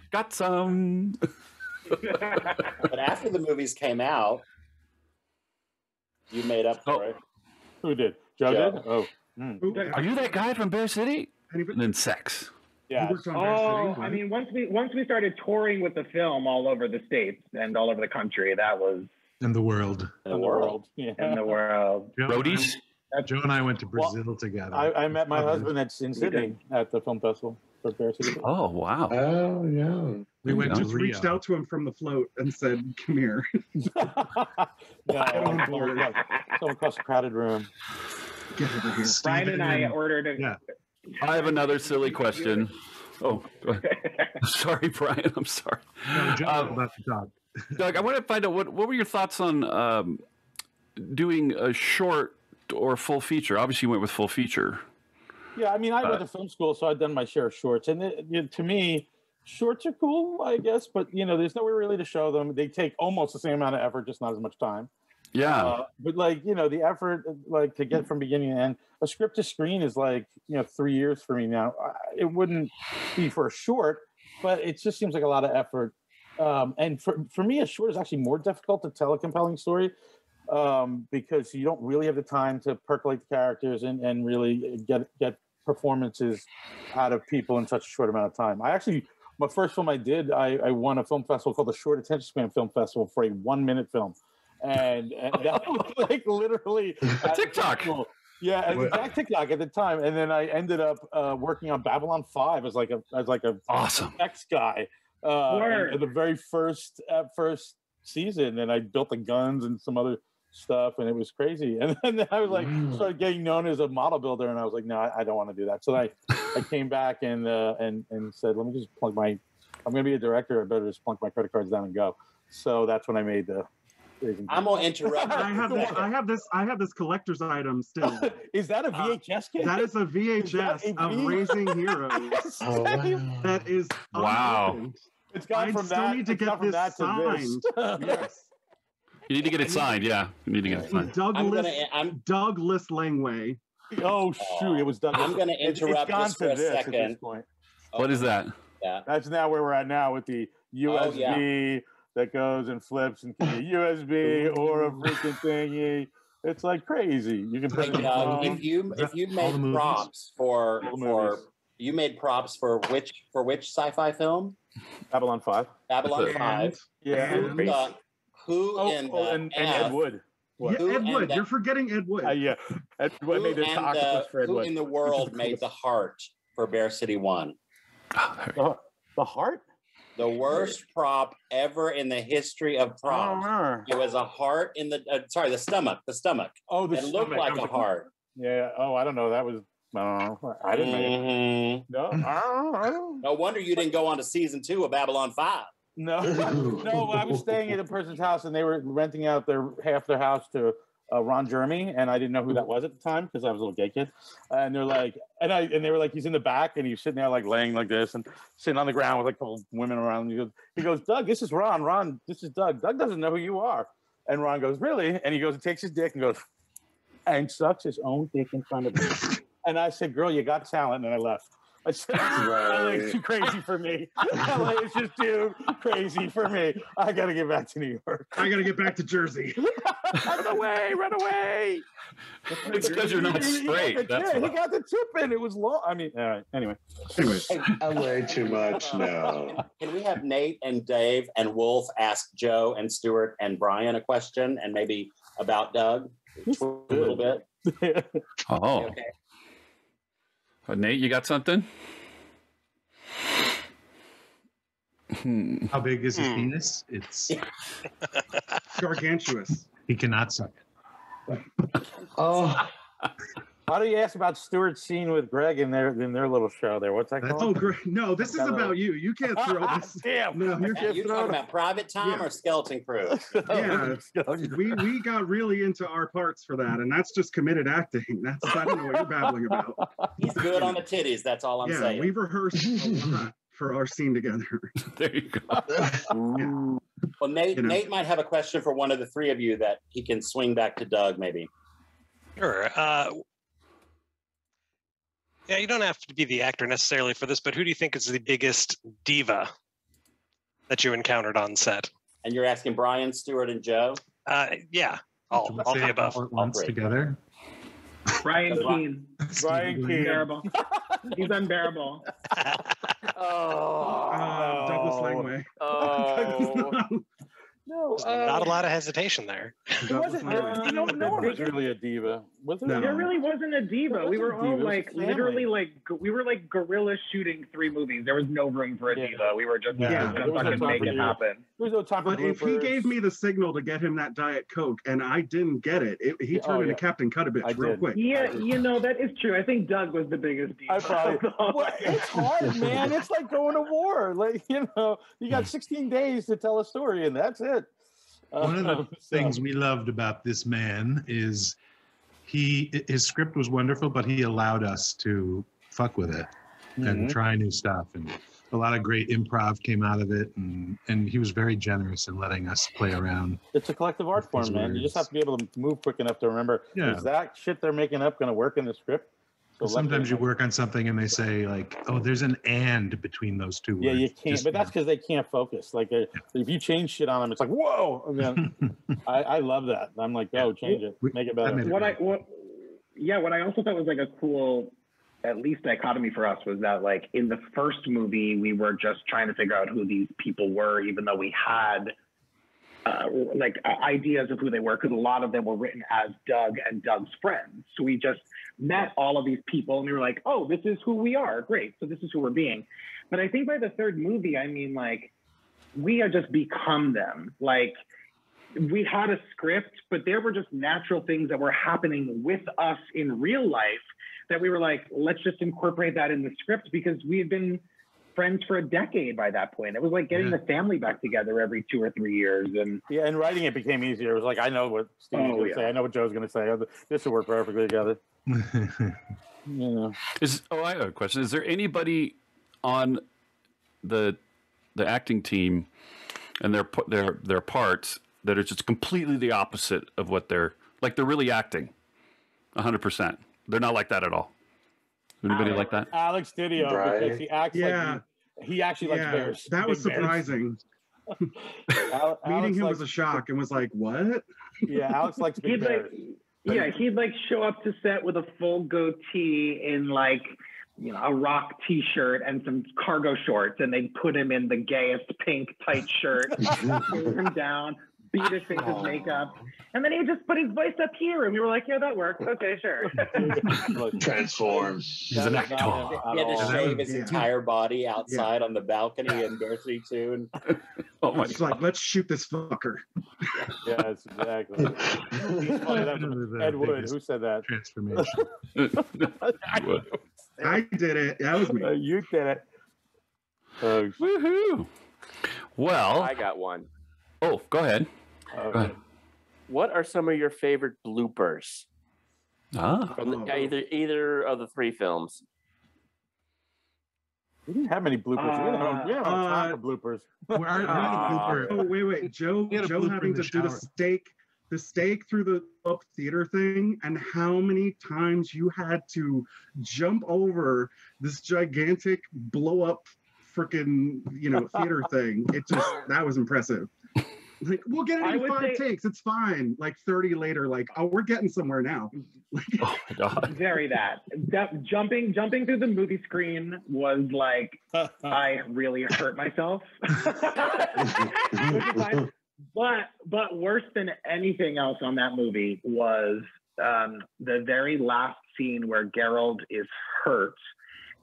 [SPEAKER 2] Got some.
[SPEAKER 4] But after the movies came out, you made up for it.
[SPEAKER 3] Who did? Joe did? Oh.
[SPEAKER 2] Are you that guy from Bear City?
[SPEAKER 10] Anybody?
[SPEAKER 2] And then Sex.
[SPEAKER 3] Yeah.
[SPEAKER 9] Oh, I mean, once we started touring with the film all over the states and all over the country, that was
[SPEAKER 8] in the world.
[SPEAKER 3] In the world. Yeah.
[SPEAKER 9] In the world.
[SPEAKER 2] Roadies?
[SPEAKER 8] Joe and I went to Brazil together.
[SPEAKER 3] I met my husband in Sydney at the film festival for Bear City.
[SPEAKER 2] Oh, wow.
[SPEAKER 5] Oh, yeah.
[SPEAKER 8] We went to
[SPEAKER 10] just
[SPEAKER 8] Rio.
[SPEAKER 10] reached out to him from the float and said, "Come here."
[SPEAKER 3] Someone across a crowded room.
[SPEAKER 10] Get over here.
[SPEAKER 9] Brian and I ordered a.
[SPEAKER 8] Yeah.
[SPEAKER 2] I have another silly question. Oh, go ahead. Sorry, Brian. I'm sorry.
[SPEAKER 8] No, Joe was about to talk.
[SPEAKER 2] Doug, I want to find out what were your thoughts on doing a short or full feature? Obviously, you went with full feature.
[SPEAKER 3] Yeah, I mean, I went to film school, so I've done my share of shorts, and to me, shorts are cool, I guess. But there's nowhere really to show them. They take almost the same amount of effort, just not as much time.
[SPEAKER 2] Yeah.
[SPEAKER 3] But the effort, to get from beginning to end, a script to screen is 3 years for me now. It wouldn't be for a short, but it just seems like a lot of effort. And for me, a short is actually more difficult to tell a compelling story because you don't really have the time to percolate the characters and really get performances out of people in such a short amount of time. My first film I did, I won a film festival called the Short Attention Span Film Festival for a 1-minute film. And that was literally
[SPEAKER 2] a TikTok.
[SPEAKER 3] Yeah, it was exact TikTok at the time. And then I ended up working on Babylon 5 as like a
[SPEAKER 2] awesome
[SPEAKER 3] X guy. In the very first season, and I built the guns and some other stuff, and it was crazy. And then I was started getting known as a model builder, and I was like, no, I don't want to do that. So I came back and said, let me just plug I'm going to be a director. I better just plunk my credit cards down and go. So that's when I made the.
[SPEAKER 4] I'm gonna interrupt.
[SPEAKER 10] I have this collector's item still.
[SPEAKER 3] Is that a VHS kit?
[SPEAKER 10] That is a VHS of Raising Heroes.
[SPEAKER 5] Oh, wow.
[SPEAKER 10] That is
[SPEAKER 2] wow.
[SPEAKER 10] unopened.
[SPEAKER 3] It's gone
[SPEAKER 10] I
[SPEAKER 3] from
[SPEAKER 10] still
[SPEAKER 3] that.
[SPEAKER 10] need to get this signed. Yes.
[SPEAKER 2] You need to get it signed. Yeah, you need to get it signed.
[SPEAKER 10] Douglas Langway.
[SPEAKER 3] Oh shoot! It was Douglas.
[SPEAKER 4] I'm going to interrupt this for a second.
[SPEAKER 2] What is that?
[SPEAKER 4] Yeah.
[SPEAKER 3] That's now where we're at now with the USB that goes and flips and can be USB or a freaking thingy. It's like crazy. You can put it
[SPEAKER 4] if you made props for you made props for which sci-fi film?
[SPEAKER 3] Babylon 5.
[SPEAKER 4] Babylon 5.
[SPEAKER 3] Yeah.
[SPEAKER 4] And
[SPEAKER 3] Ed Wood.
[SPEAKER 10] What? Yeah, Ed Wood. You're forgetting Ed Wood.
[SPEAKER 3] Yeah. Ed Wood made this octopus for Ed Wood.
[SPEAKER 4] Who in the world made the heart for Bear City 1?
[SPEAKER 3] The heart?
[SPEAKER 4] The worst prop ever in the history of props. It was a heart in the the stomach. The stomach.
[SPEAKER 3] Oh, the
[SPEAKER 4] stomach. It looked like a heart.
[SPEAKER 3] Yeah. Oh, I don't know. That was. I didn't make it. No.
[SPEAKER 4] No wonder you didn't go on to season 2 of Babylon 5.
[SPEAKER 3] No. I was staying at a person's house and they were renting out half their house to Ron Jeremy, and I didn't know who that was at the time because I was a little gay kid. And they're like, and they were like, he's in the back and he's sitting there like laying like this and sitting on the ground with like a couple women around. He goes, Doug, this is Ron. Ron, this is Doug. Doug doesn't know who you are. And Ron goes, really? And he goes and takes his dick and goes and sucks his own dick in front of me. And I said, girl, you got talent. And I left. LA is too crazy for me. LA is just too crazy for me. I got to get back to New York.
[SPEAKER 10] I got to get back to Jersey.
[SPEAKER 7] Run away! Run away!
[SPEAKER 2] It's because you're not straight.
[SPEAKER 3] He got the tip in. It was long. I mean, all right. Anyway.
[SPEAKER 5] LA too much. No.
[SPEAKER 4] Can we have Nate and Dave and Wulf ask Joe and Stuart and Brian a question, and maybe about Doug a little bit?
[SPEAKER 2] Oh.
[SPEAKER 4] Okay.
[SPEAKER 2] Nate, you got something?
[SPEAKER 8] How big is his penis? It's
[SPEAKER 10] gargantuous.
[SPEAKER 8] He cannot suck it.
[SPEAKER 5] Oh.
[SPEAKER 3] How do you ask about Stuart's scene with Greg in their little show there? What's that called?
[SPEAKER 10] Oh, great. No, this is about you. You can't throw this.
[SPEAKER 3] Damn.
[SPEAKER 10] No,
[SPEAKER 4] Are you talking about Private Time or Skeleton Crew?
[SPEAKER 10] Yeah, we got really into our parts for that, and that's just committed acting. I don't know what you're babbling about.
[SPEAKER 4] He's good on the titties. That's all I'm saying.
[SPEAKER 10] We rehearsed a lot for our scene together.
[SPEAKER 2] There you go.
[SPEAKER 4] Well, Nate might have a question for one of the three of you that he can swing back to Doug, maybe.
[SPEAKER 6] Sure. Yeah, you don't have to be the actor necessarily for this, but who do you think is the biggest diva that you encountered on set?
[SPEAKER 4] And you're asking Brian, Stuart, and Joe?
[SPEAKER 6] Yeah, all the above.
[SPEAKER 8] Once together.
[SPEAKER 9] Brian Keane.
[SPEAKER 3] Brian Keane.
[SPEAKER 9] Unbearable. He's unbearable.
[SPEAKER 10] Douglas Langway.
[SPEAKER 3] No,
[SPEAKER 6] not a lot of hesitation there.
[SPEAKER 3] It wasn't. No one was really a diva. Was there?
[SPEAKER 10] No.
[SPEAKER 9] There really wasn't a diva. We were all like, literally, like, we were like guerrilla shooting 3 movies. There was no room for a diva. We were just gonna fucking make it happen.
[SPEAKER 3] There was no time for
[SPEAKER 10] But if he gave me the signal to get him that Diet Coke and I didn't get it, he turned into Captain Cut-a-Bitch real quick.
[SPEAKER 9] Yeah, you know, that is true. I think Doug was the biggest diva.
[SPEAKER 3] It's hard, man. It's like going to war. Like, you got 16 days to tell a story, and that's it.
[SPEAKER 8] One of the things we loved about this man is his script was wonderful, but he allowed us to fuck with it and try new stuff. And a lot of great improv came out of it. And he was very generous in letting us play around.
[SPEAKER 3] It's a collective art form, man. You just have to be able to move quick enough to remember, is that shit they're making up going to work in the script? So
[SPEAKER 8] sometimes you work on something and they say, like, oh, there's an and between those two words.
[SPEAKER 3] Yeah, you can't, but that's because they can't focus. Like, if you change shit on them, it's like, whoa! I mean, I love that. I'm like, change it, make it better.
[SPEAKER 9] What I also thought was like a cool, at least dichotomy for us was that, like, in the first movie, we were just trying to figure out who these people were, even though we had ideas of who they were, because a lot of them were written as Doug and Doug's friends. So we just met all of these people and we were like, oh, this is who we are. Great. So this is who we're being. But I think by the third movie, I mean, like, we had just become them. Like, we had a script, but there were just natural things that were happening with us in real life that we were like, let's just incorporate that in the script, because we had been friends for a decade by that point. It was like getting the family back together every 2 or 3 years. And
[SPEAKER 3] writing it became easier. It was like, I know what Steve's going to say. I know what Joe's going to say. This will work perfectly together.
[SPEAKER 2] I have a question. Is there anybody on the acting team and their parts that are just completely the opposite of what they're really acting 100%? They're not like that at all. Anybody like that?
[SPEAKER 3] Alex Didio, because he acts like he actually likes bears.
[SPEAKER 10] That was surprising. Meeting him was a shock and was like, what?
[SPEAKER 3] Yeah, Alex likes big bears.
[SPEAKER 9] He'd like show up to set with a full goatee in like, a rock t-shirt and some cargo shorts, and they'd put him in the gayest pink tight shirt, pull him down, beat his face with makeup, and then he just put his voice up here, and we were like, yeah, that works. Okay, sure.
[SPEAKER 5] Transform.
[SPEAKER 8] He's an actor.
[SPEAKER 4] He had to shave his entire body outside on the balcony in BearCity too. And
[SPEAKER 10] it's like, let's shoot this fucker.
[SPEAKER 3] Yes, exactly. He's funny. Ed Wood, who said that?
[SPEAKER 8] Transformation.
[SPEAKER 10] I did it. That was me.
[SPEAKER 3] You did it.
[SPEAKER 2] Woohoo! Well,
[SPEAKER 7] I got one.
[SPEAKER 2] Oh, go ahead. Go ahead.
[SPEAKER 7] What are some of your favorite bloopers? From either of the 3 films?
[SPEAKER 3] We didn't have many bloopers. We don't have time for bloopers.
[SPEAKER 10] Wait. Joe having to do the steak the stake through the up theater thing and how many times you had to jump over this gigantic blow up freaking, theater thing. That was impressive. Like, we'll get it in 5 takes. It's fine. Like 30 later, like, oh, we're getting somewhere now.
[SPEAKER 2] Oh my God.
[SPEAKER 9] Very that. Jumping through the movie screen was like, I really hurt myself. Which is fine. But worse than anything else on that movie was the very last scene where Geralt is hurt,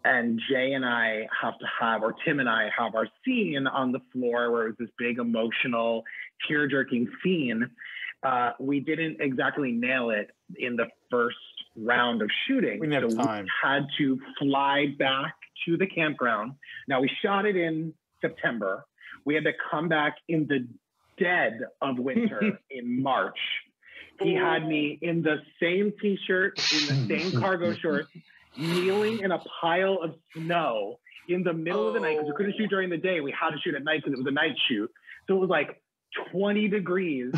[SPEAKER 9] and Jay and I have to have, or Tim and I have our scene on the floor where it was this big emotional, tear-jerking scene. We didn't exactly nail it in the first round of shooting.
[SPEAKER 3] We didn't have time.
[SPEAKER 9] We had to fly back to the campground. Now, we shot it in September. We had to come back in the dead of winter in March. He had me in the same t-shirt, in the same cargo shorts, kneeling in a pile of snow in the middle of the night, because we couldn't shoot during the day. We had to shoot at night because it was a night shoot. So it was like 20 degrees.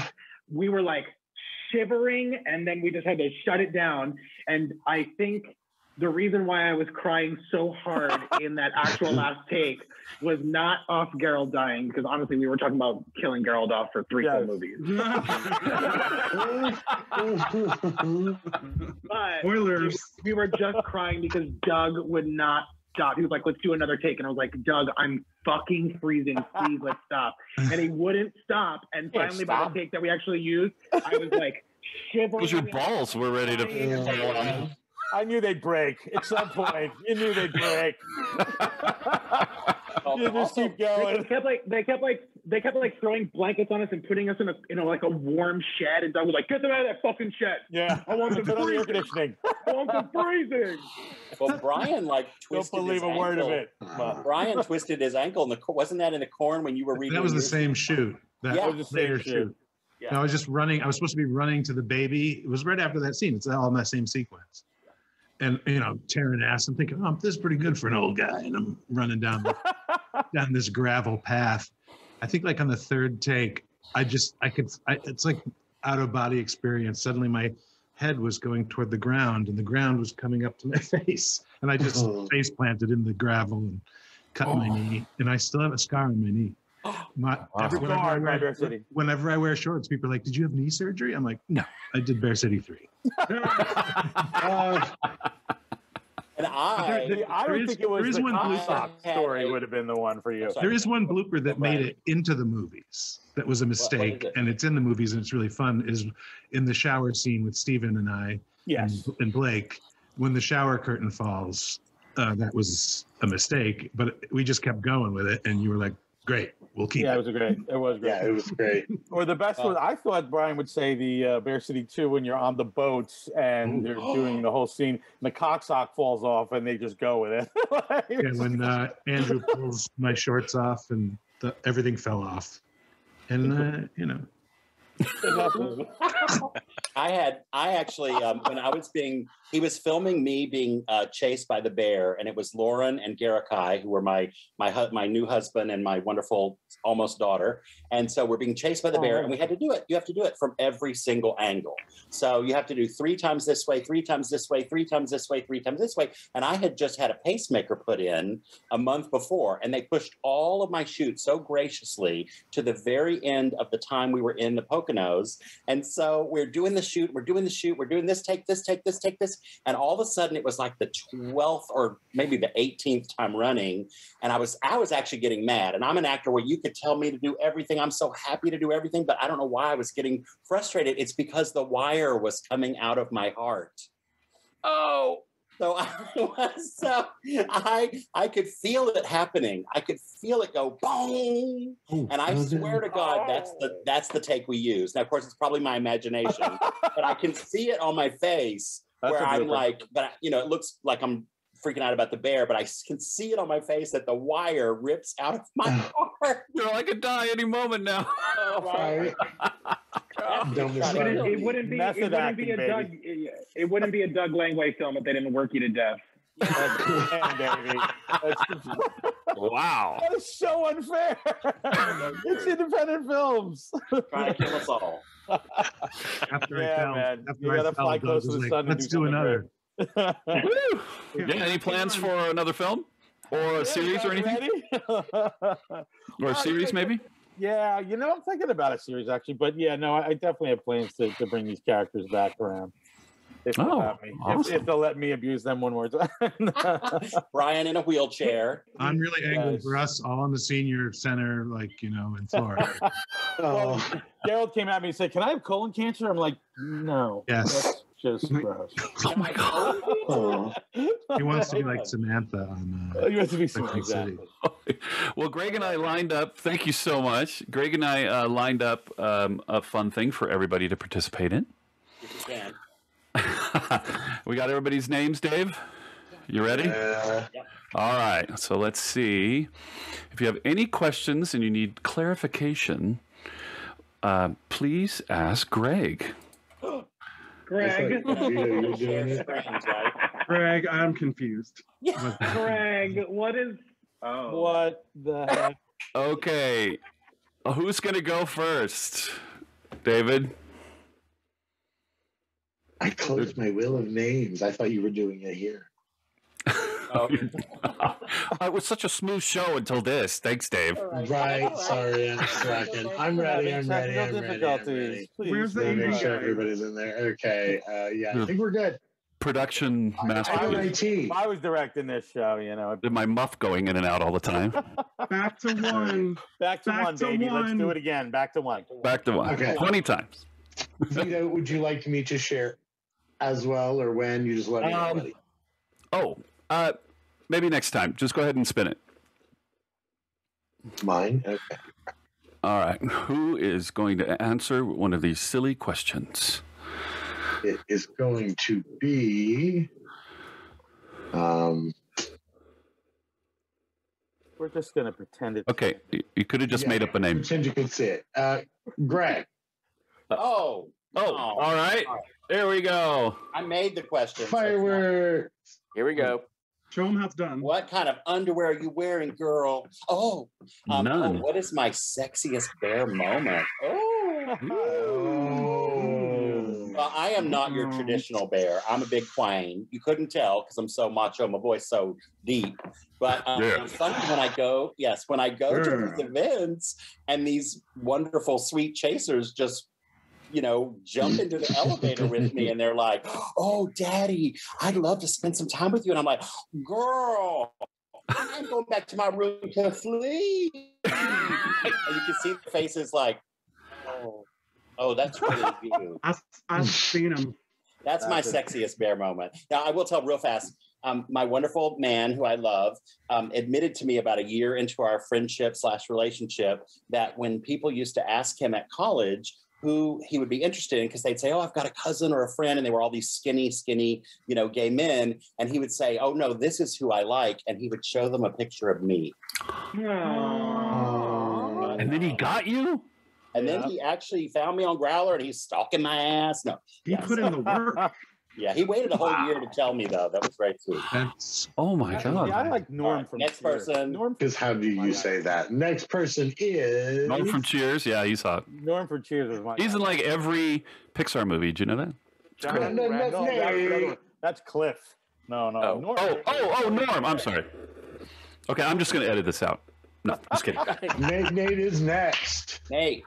[SPEAKER 9] We were like shivering, and then we just had to shut it down. And I think the reason why I was crying so hard in that actual last take was not off Geralt dying, because honestly, we were talking about killing Geralt off for 3 full movies. But
[SPEAKER 10] spoilers.
[SPEAKER 9] We were just crying because Doug would not stop. He was like, let's do another take. And I was like, Doug, I'm fucking freezing. Please, let's stop. And he wouldn't stop. And finally, by the take that we actually used, I was like shivering.
[SPEAKER 2] Because your balls were ready to...
[SPEAKER 3] I knew they'd break at some point. You knew they'd break. You just keep going.
[SPEAKER 9] They kept like throwing blankets on us and putting us in a like a warm shed. And Doug was like, "Get them out of that fucking shed."
[SPEAKER 3] Yeah,
[SPEAKER 9] I want them
[SPEAKER 3] air conditioning.
[SPEAKER 9] I want them freezing.
[SPEAKER 4] Well, Brian twisted.
[SPEAKER 3] Don't believe
[SPEAKER 4] his
[SPEAKER 3] a word
[SPEAKER 4] ankle.
[SPEAKER 3] of it.
[SPEAKER 4] Brian twisted his ankle in the. Wasn't that in the corn when you were reading?
[SPEAKER 8] That was the same shoot. That
[SPEAKER 3] was the same shoot.
[SPEAKER 8] Yeah. No, I was just running. I was supposed to be running to the baby. It was right after that scene. It's all in that same sequence. And, tearing ass. I'm thinking, oh, this is pretty good for an old guy. And I'm running down this gravel path. I think like on the 3rd take, it's like out of body experience. Suddenly my head was going toward the ground and the ground was coming up to my face. And I just face planted in the gravel and cut my knee. And I still have a scar on my knee. Whenever I wear shorts, people are like, "Did you have knee surgery?" I'm like, "No, I did Bear City 3."
[SPEAKER 4] And
[SPEAKER 3] I would think it was the Kiczek story would have been the one for you.
[SPEAKER 8] There is one blooper that made it into the movies that was a mistake, and it's in the movies and it's really fun. Is in the shower scene with Steven and I, and Blake, when the shower curtain falls. That was a mistake, but we just kept going with it, and you were like, "Great, we'll keep it."
[SPEAKER 3] Yeah, it was great.
[SPEAKER 5] Yeah, it was great.
[SPEAKER 3] Or the best was, I thought Brian would say the Bear City 2 when you're on the boats and they're doing the whole scene, and the cocksock falls off and they just go with it.
[SPEAKER 8] When Andrew pulls my shorts off and everything fell off, and
[SPEAKER 4] I actually when he was filming me being chased by the bear, and it was Lauren and Garakai, who were my new husband and my wonderful almost daughter. And so we're being chased by the bear, and we had to do it. You have to do it from every single angle. So you have to do 3 times this way, 3 times this way, 3 times this way, 3 times this way. And I had just had a pacemaker put in a month before, and they pushed all of my shoots so graciously to the very end of the time we were in the Poconos. And so we're doing the shoot, we're doing this take, this take, this take, this. And all of a sudden it was like the 12th or maybe the 18th time running. And I was actually getting mad. And I'm an actor where you could tell me to do everything. I'm so happy to do everything, but I don't know why I was getting frustrated. It's because the wire was coming out of my heart. Oh, so I could feel it happening. I could feel it go boom. And I swear to God, that's the take we use. Now, of course, it's probably my imagination, but I can see it on my face where I'm like, but it looks like I'm freaking out about the bear, but I can see it on my face that the wire rips out of my heart.
[SPEAKER 2] I could die any moment now.
[SPEAKER 9] It wouldn't be a Doug Langway film if they didn't work you to death.
[SPEAKER 2] Wow.
[SPEAKER 3] That is so unfair. It's independent films.
[SPEAKER 4] Trying to kill us all.
[SPEAKER 8] After
[SPEAKER 3] Yeah,
[SPEAKER 8] I fell,
[SPEAKER 3] man.
[SPEAKER 8] after
[SPEAKER 3] You
[SPEAKER 8] I
[SPEAKER 3] gotta
[SPEAKER 8] fell,
[SPEAKER 3] fly
[SPEAKER 8] Doug
[SPEAKER 3] close to
[SPEAKER 8] was
[SPEAKER 3] the
[SPEAKER 8] like,
[SPEAKER 3] sun and
[SPEAKER 8] let's
[SPEAKER 3] do
[SPEAKER 8] do
[SPEAKER 3] something
[SPEAKER 8] another.
[SPEAKER 2] Yeah, any plans for another film or a series or anything? Or a series maybe?
[SPEAKER 3] Yeah, I'm thinking about a series actually, but yeah, no, I definitely have plans to bring these characters back around. If they'll have me.
[SPEAKER 2] Awesome.
[SPEAKER 3] If they'll let me abuse them one more time.
[SPEAKER 4] Brian in a wheelchair.
[SPEAKER 8] I'm really angry for us all in the senior center, in Florida.
[SPEAKER 3] Well, Gerald came at me and said, "Can I have colon cancer?" I'm like, "No."
[SPEAKER 8] Yes.
[SPEAKER 3] That's just gross.
[SPEAKER 2] Oh my god.
[SPEAKER 8] He wants to be like Samantha on
[SPEAKER 3] You have to be
[SPEAKER 8] Sex and the
[SPEAKER 3] exactly.
[SPEAKER 8] City.
[SPEAKER 2] Well, Greg and I lined up. Thank you so much. Greg and I lined up a fun thing for everybody to participate in.
[SPEAKER 4] If you can.
[SPEAKER 2] We got everybody's names, Dave? You ready?
[SPEAKER 4] Yep.
[SPEAKER 2] All right. So let's see. If you have any questions and you need clarification, please ask Greg.
[SPEAKER 9] Greg.
[SPEAKER 10] Greg, I'm confused.
[SPEAKER 9] Greg, what is? Oh.
[SPEAKER 3] What the heck?
[SPEAKER 2] Okay. Who's going to go first? David?
[SPEAKER 5] I closed my wheel of names. I thought you were doing it here.
[SPEAKER 2] It was such a smooth show until this. Thanks, Dave.
[SPEAKER 5] Right. Sorry, I'm slacking. I'm ready. I'm ready.
[SPEAKER 10] Where's the
[SPEAKER 5] Make
[SPEAKER 10] AV
[SPEAKER 5] sure
[SPEAKER 10] guy?
[SPEAKER 5] everybody's in there. Okay. Yeah, I think we're good.
[SPEAKER 2] Production master.
[SPEAKER 5] IT.
[SPEAKER 3] I was directing this show,
[SPEAKER 2] Did my muff going in and out all the time?
[SPEAKER 10] Back to one.
[SPEAKER 3] Back to one, baby. Let's
[SPEAKER 10] one.
[SPEAKER 3] do it again. Back to one.
[SPEAKER 2] Back to one.
[SPEAKER 5] Okay.
[SPEAKER 2] 20 times.
[SPEAKER 5] Vito, would you like me to share as well, or when? You just let me know. Buddy.
[SPEAKER 2] Maybe next time. Just go ahead and spin it.
[SPEAKER 5] Mine? Okay.
[SPEAKER 2] All right. Who is going to answer one of these silly questions?
[SPEAKER 5] It is going to be.
[SPEAKER 3] We're just gonna pretend it.
[SPEAKER 2] Okay. You could have just made up a name.
[SPEAKER 5] Pretend you could see it. Greg.
[SPEAKER 4] Oh.
[SPEAKER 2] All right. There we go.
[SPEAKER 4] I made the question.
[SPEAKER 5] Fireworks.
[SPEAKER 7] Here we go.
[SPEAKER 10] Show him how it's done.
[SPEAKER 4] What kind of underwear are you wearing, girl?
[SPEAKER 2] None.
[SPEAKER 4] What is my sexiest bear moment? Well, I am not your traditional bear. I'm a big queen. You couldn't tell because I'm so macho. My voice so deep. But it's funny when I go. Yes, when I go to these events and these wonderful sweet chasers just jump into the elevator with me and they're like, "Oh, daddy, I'd love to spend some time with you." And I'm like, "Girl, I'm going back to my room to sleep." And you can see the faces like, oh, that's really you.
[SPEAKER 10] I've seen him.
[SPEAKER 4] That's my sexiest bear moment. Now, I will tell real fast, my wonderful man who I love admitted to me about a year into our friendship/relationship that when people used to ask him at college who he would be interested in, because they'd say, "Oh, I've got a cousin or a friend," and they were all these skinny, gay men. And he would say, "Oh, no, this is who I like." And he would show them a picture of me.
[SPEAKER 2] And then he got you?
[SPEAKER 4] And then he actually found me on Growler and he's stalking my ass. No.
[SPEAKER 10] He put in the work.
[SPEAKER 4] Yeah, he waited a whole year to tell me, though. That was very sweet.
[SPEAKER 2] Oh, my God.
[SPEAKER 3] Yeah, I like Norm from
[SPEAKER 4] next
[SPEAKER 3] Cheers.
[SPEAKER 4] person.
[SPEAKER 5] Because how do you say that? Next person is.
[SPEAKER 2] Norm from Cheers. Yeah, he's hot.
[SPEAKER 3] Norm from Cheers was my.
[SPEAKER 2] He's in like every Pixar movie. Did you know that?
[SPEAKER 3] That's Cliff. No.
[SPEAKER 2] Oh.
[SPEAKER 3] Norm.
[SPEAKER 2] Oh, Norm. I'm sorry. Okay, I'm just going to edit this out. No, just kidding.
[SPEAKER 5] Nate is next.
[SPEAKER 4] Nate.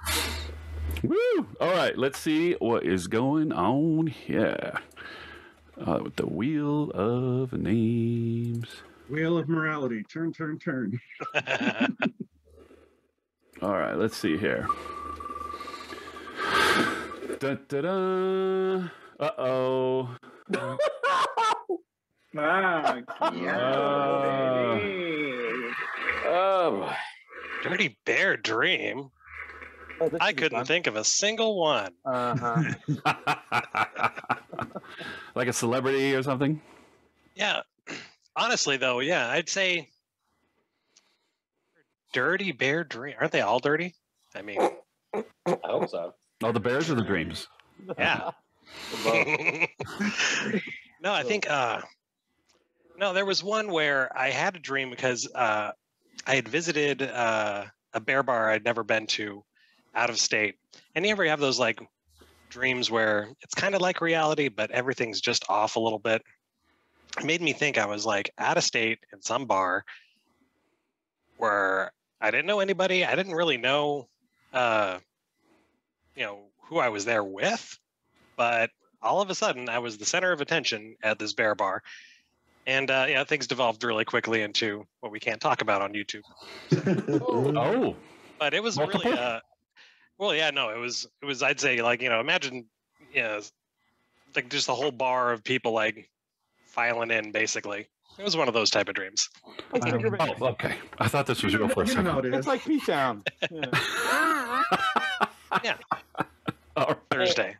[SPEAKER 2] Woo! All right, let's see what is going on here. With the Wheel of Names.
[SPEAKER 10] Wheel of Morality. Turn.
[SPEAKER 2] All right, let's see here. Da-da-da. Uh-oh.
[SPEAKER 7] Oh,
[SPEAKER 6] Dirty Bear Dream. I couldn't think of a single one.
[SPEAKER 2] Like a celebrity or something?
[SPEAKER 6] Yeah. Honestly, though, yeah, I'd say Dirty Bear Dream. Aren't they all dirty? I mean,
[SPEAKER 4] I hope so.
[SPEAKER 2] Oh, the bears or the dreams?
[SPEAKER 6] Yeah. No, I think no, there was one where I had a dream because I had visited a bear bar I'd never been to out of state. And you ever have those like dreams where it's kind of like reality, but everything's just off a little bit. It made me think I was like out of state in some bar where I didn't know anybody. I didn't really know, who I was there with, but all of a sudden I was the center of attention at this bear bar. And things devolved really quickly into what we can't talk about on YouTube.
[SPEAKER 2] Oh,
[SPEAKER 6] but it was
[SPEAKER 2] multiple?
[SPEAKER 6] Really, it was, I'd say, like, imagine, like just a whole bar of people like filing in, basically. It was one of those type of dreams.
[SPEAKER 2] Okay. I thought this was real for a second.
[SPEAKER 3] It's like P-Sound.
[SPEAKER 6] Yeah. Thursday.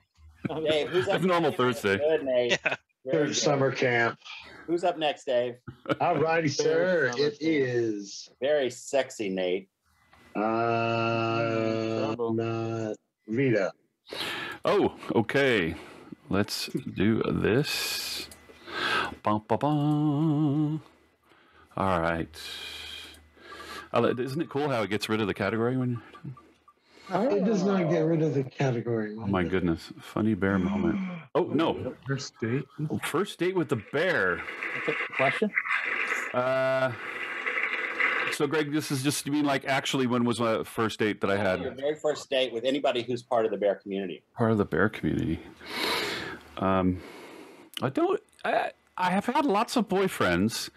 [SPEAKER 4] Dave, who's up?
[SPEAKER 2] It's normal Thursday.
[SPEAKER 4] Good, Nate.
[SPEAKER 5] Yeah. There's summer camp.
[SPEAKER 4] Who's up next, Dave?
[SPEAKER 5] All righty, sir. It is
[SPEAKER 4] very sexy, Nate.
[SPEAKER 5] Not Vito.
[SPEAKER 2] Oh, okay. Let's do this. Bum, ba, bum. All right. Isn't it cool how it gets rid of the category when you...
[SPEAKER 5] It does not get rid of the category.
[SPEAKER 2] Oh my goodness. Funny bear moment. Oh, no.
[SPEAKER 8] First date?
[SPEAKER 2] First date with the bear.
[SPEAKER 3] Question?
[SPEAKER 2] So, Greg, this is just, you mean like actually when was my first date that I had?
[SPEAKER 4] Your very first date with anybody who's part of the bear community.
[SPEAKER 2] Part of the bear community. I have had lots of boyfriends,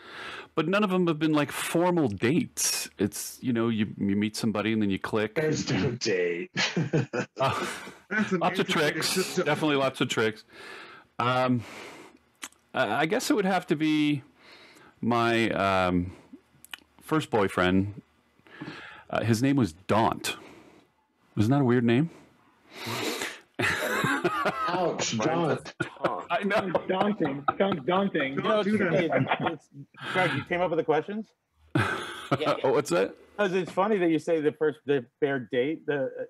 [SPEAKER 2] but none of them have been like formal dates. It's, you meet somebody and then you click.
[SPEAKER 5] There's no date.
[SPEAKER 2] Lots of tricks. Definitely lots of tricks. I guess it would have to be my first boyfriend. His name was Daunt. Wasn't that a weird name?
[SPEAKER 5] Ouch, Daunt.
[SPEAKER 2] I know.
[SPEAKER 9] Daunting. Sounds daunting.
[SPEAKER 3] Greg, you came up with the questions?
[SPEAKER 2] Oh, what's that?
[SPEAKER 3] Because it's funny that you say the bear date.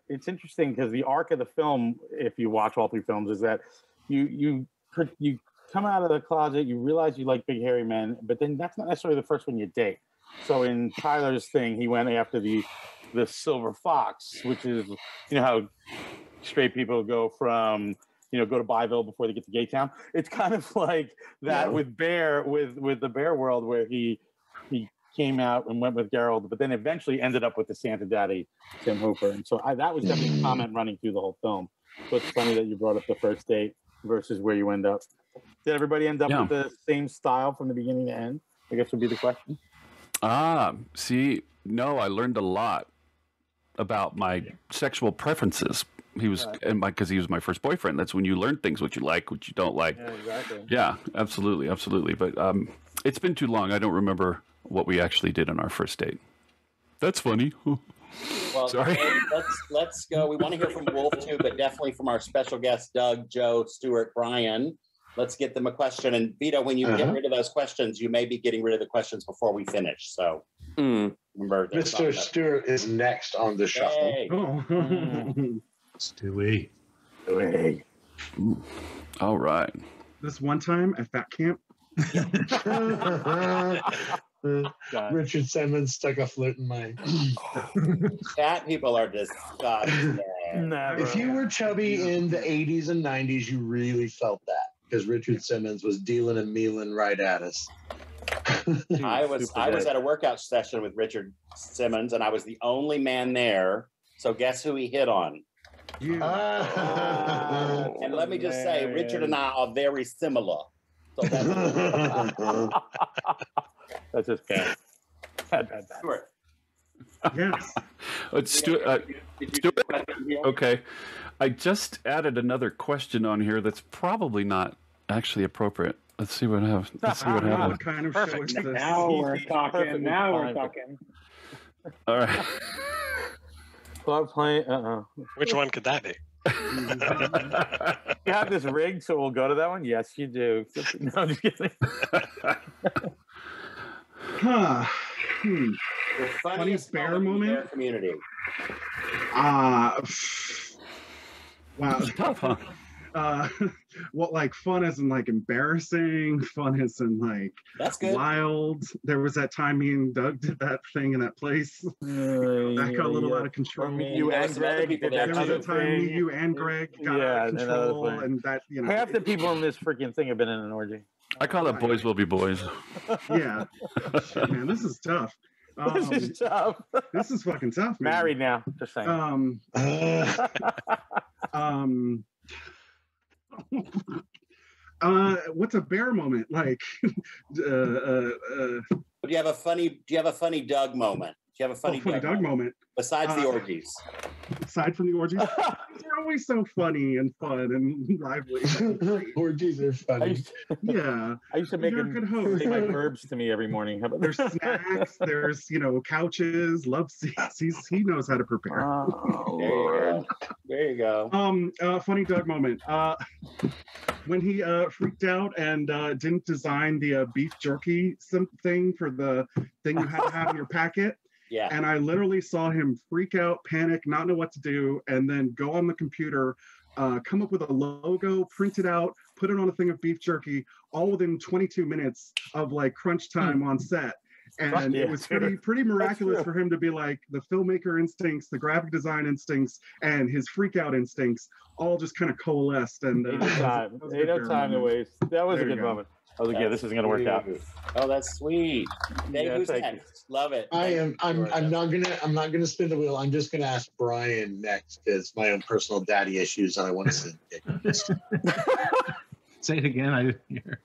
[SPEAKER 3] It's interesting because the arc of the film, if you watch all three films, is that you come out of the closet, you realize you like big hairy men, but then that's not necessarily the first one you date. So in Tyler's thing, he went after the silver fox, which is how straight people go from go to Byville before they get to Gaytown. It's kind of like that with Bear, with the Bear World, where he came out and went with Gerald, but then eventually ended up with the Santa Daddy, Tim Hooper. And so that was definitely a comment running through the whole film. So it's funny that you brought up the first date versus where you end up. Did everybody end up with the same style from the beginning to end? I guess would be the question.
[SPEAKER 2] No, I learned a lot about my sexual preferences. He was, because he was my first boyfriend. That's when you learn things, what you like, what you don't like.
[SPEAKER 3] Yeah, exactly.
[SPEAKER 2] Yeah, absolutely. But it's been too long. I don't remember what we actually did on our first date. That's funny.
[SPEAKER 4] Well,
[SPEAKER 2] sorry.
[SPEAKER 4] Let's go. We want to hear from Wulf too, but definitely from our special guests, Doug, Joe, Stuart, Brian. Let's get them a question. And Vito, when you get rid of those questions, you may be getting rid of the questions before we finish. So remember,
[SPEAKER 5] Mr. Stuart is next on the shuffle.
[SPEAKER 4] Hey.
[SPEAKER 8] Stewie.
[SPEAKER 2] All right.
[SPEAKER 10] This one time at Fat Camp.
[SPEAKER 5] Richard Simmons stuck a flute in my.
[SPEAKER 4] Fat people are disgusting.
[SPEAKER 5] If you were chubby in the 80s and 90s, you really felt that because Richard Simmons was dealing and mealing right at us.
[SPEAKER 4] I was at a workout session with Richard Simmons, and I was the only man there. So guess who he hit on?
[SPEAKER 10] You.
[SPEAKER 4] And let me just say, Richard and I are very similar. So that's just bad. Bad.
[SPEAKER 3] Stuart.
[SPEAKER 10] Yes.
[SPEAKER 2] Stuart, okay. I just added another question on here that's probably not actually appropriate. Let's see what happens.
[SPEAKER 10] What kind of show is this?
[SPEAKER 9] Now we're talking. Now we're talking.
[SPEAKER 2] All right.
[SPEAKER 3] Club playing.
[SPEAKER 6] Which one could that be?
[SPEAKER 3] You have this rigged, so we'll go to that one. Yes, you do. No, I'm just kidding.
[SPEAKER 4] The funniest
[SPEAKER 10] bear
[SPEAKER 4] moment in the
[SPEAKER 10] moment?
[SPEAKER 4] bear community.
[SPEAKER 10] Wow.
[SPEAKER 2] It's tough, huh?
[SPEAKER 10] what like fun as in like embarrassing, fun as in like
[SPEAKER 4] that's good.
[SPEAKER 10] Wild. There was that time me and Doug did that thing in that place. That got a little out of control.
[SPEAKER 11] You and Greg did
[SPEAKER 10] there
[SPEAKER 11] that
[SPEAKER 10] was a
[SPEAKER 11] other
[SPEAKER 10] time me,
[SPEAKER 11] thing.
[SPEAKER 10] you and Greg got out of control, and that
[SPEAKER 11] half the people in this freaking thing have been in an orgy.
[SPEAKER 2] I call it boys will be boys.
[SPEAKER 10] Yeah. Shit, man, this is tough.
[SPEAKER 11] This is tough.
[SPEAKER 10] This is fucking tough, man.
[SPEAKER 11] Married now, just saying.
[SPEAKER 10] What's a bear moment like?
[SPEAKER 4] Do you have a funny Doug moment? Do you have a funny
[SPEAKER 10] Doug moment
[SPEAKER 4] besides the orgies?
[SPEAKER 10] Aside from the orgies, they're always so funny and fun and lively.
[SPEAKER 5] Orgies are funny.
[SPEAKER 10] Yeah,
[SPEAKER 11] I used to make him say my verbs to me every morning. How about
[SPEAKER 10] there's snacks, there's couches, love seats. He knows how to prepare.
[SPEAKER 11] Oh Lord,
[SPEAKER 4] there you go.
[SPEAKER 10] Funny Doug moment. When he freaked out and didn't design the beef jerky thing for the thing you had to have in your packet.
[SPEAKER 4] Yeah.
[SPEAKER 10] And I literally saw him freak out, panic, not know what to do, and then go on the computer, come up with a logo, print it out, put it on a thing of beef jerky, all within 22 minutes of like crunch time on set. And it was pretty miraculous for him to be like the filmmaker instincts, the graphic design instincts, and his freak out instincts all just kind of coalesced. And
[SPEAKER 11] ain't no time to waste. That was a good moment. I was like, yeah, this isn't gonna work out.
[SPEAKER 4] Oh, that's sweet. Dave, who's next? Love it.
[SPEAKER 5] I'm not gonna spin the wheel. I'm just gonna ask Brian next because my own personal daddy issues and I want to see.
[SPEAKER 8] Say it again. I didn't hear.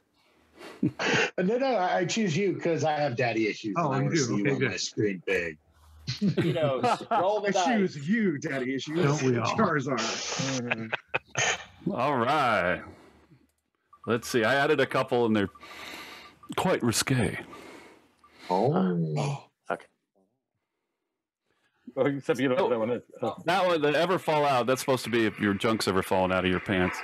[SPEAKER 5] No, I choose you because I have daddy issues.
[SPEAKER 8] Oh,
[SPEAKER 5] and I want to see you on
[SPEAKER 8] good.
[SPEAKER 5] my screen big.
[SPEAKER 4] Roll the dice.
[SPEAKER 10] Issues, you daddy issues.
[SPEAKER 8] Don't we all?
[SPEAKER 10] Charizard.
[SPEAKER 2] All right. Let's see. I added a couple, and they're quite risque.
[SPEAKER 5] Oh.
[SPEAKER 11] Okay. Oh, except you don't know that one is.
[SPEAKER 2] That one, the ever fall out. That's supposed to be if your junk's ever fallen out of your pants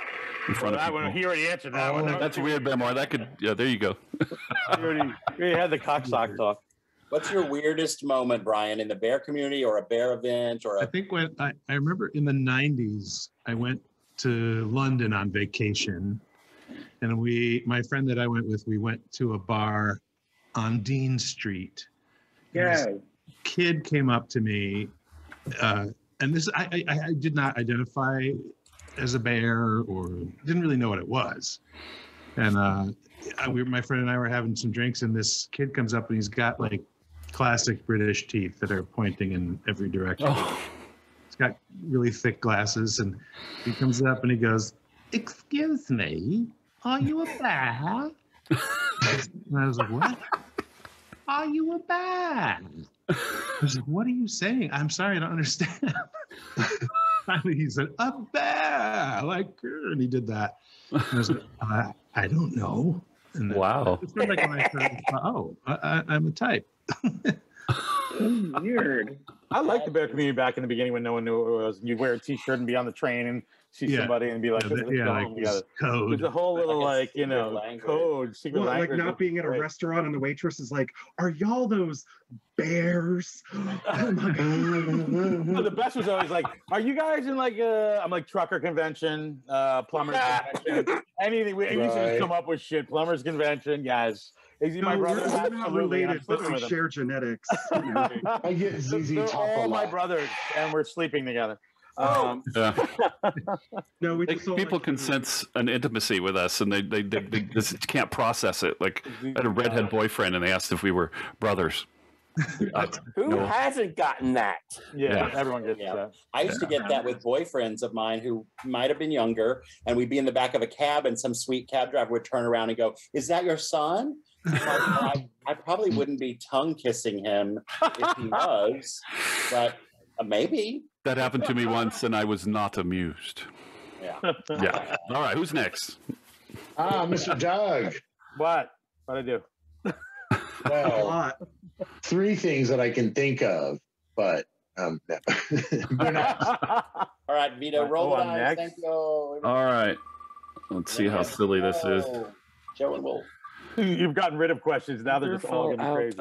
[SPEAKER 2] in front of
[SPEAKER 11] that
[SPEAKER 2] people.
[SPEAKER 11] one, he already answered that one.
[SPEAKER 2] That's weird, Bemar. That could. Yeah, there you go.
[SPEAKER 11] We already had the cocksock talk.
[SPEAKER 4] What's your weirdest moment, Brian, in the bear community or a bear event or
[SPEAKER 8] I think when I remember in the 90s, I went to London on vacation. And my friend that I went with, we went to a bar on Dean Street.
[SPEAKER 9] Yeah.
[SPEAKER 8] Kid came up to me, and this I did not identify as a bear or didn't really know what it was. And my friend and I were having some drinks, and this kid comes up and he's got like classic British teeth that are pointing in every direction.
[SPEAKER 2] Oh.
[SPEAKER 8] He's got really thick glasses, and he comes up and he goes, "Excuse me. Are you a bear?" And I was like, "What? Are you a bear?" I was like, "What are you saying? I'm sorry, I don't understand." Finally, he said, "A bear!" And he did that. And I was like, I don't know. And
[SPEAKER 2] Wow.
[SPEAKER 8] It's been like when I started, I'm a type.
[SPEAKER 11] Weird. I liked the bear community back in the beginning when no one knew what it was. You'd wear a t-shirt and be on the train and see somebody and be like,
[SPEAKER 8] like code.
[SPEAKER 11] There's a whole little code, secret language.
[SPEAKER 10] Like not being at a restaurant and the waitress is like, "Are y'all those bears?" Oh my God.
[SPEAKER 11] The best was always like, "Are you guys in like I'm like trucker convention, plumbers convention, anything?" We used to just come up with shit. Plumbers convention, guys. Is he my brother?
[SPEAKER 10] We're not related, but we share genetics.
[SPEAKER 5] I get ZZ
[SPEAKER 11] They're
[SPEAKER 5] Top a
[SPEAKER 11] all my
[SPEAKER 5] lot.
[SPEAKER 11] brothers, and we're sleeping together.
[SPEAKER 2] Yeah.
[SPEAKER 10] No, we
[SPEAKER 2] People can sense an intimacy with us, and they just can't process it. Like I had a redhead boyfriend, and they asked if we were brothers.
[SPEAKER 7] Who hasn't gotten that?
[SPEAKER 11] Yeah, everyone gets that.
[SPEAKER 4] I used to get that with boyfriends of mine who might have been younger, and we'd be in the back of a cab, and some sweet cab driver would turn around and go, "Is that your son?" I probably wouldn't be tongue kissing him if he was, but maybe.
[SPEAKER 2] That happened to me once, and I was not amused.
[SPEAKER 4] Yeah.
[SPEAKER 2] Yeah. All right. Who's next?
[SPEAKER 5] Mr. Doug.
[SPEAKER 11] What'd I do?
[SPEAKER 5] Well, 3 things that I can think of, but no. They're not.
[SPEAKER 4] All right, Vito, roll the dice.
[SPEAKER 11] Next.
[SPEAKER 4] Thank you.
[SPEAKER 2] All right. Let's see how silly this is.
[SPEAKER 4] Joe and Wulf.
[SPEAKER 11] You've gotten rid of questions. Now they're just all getting crazy.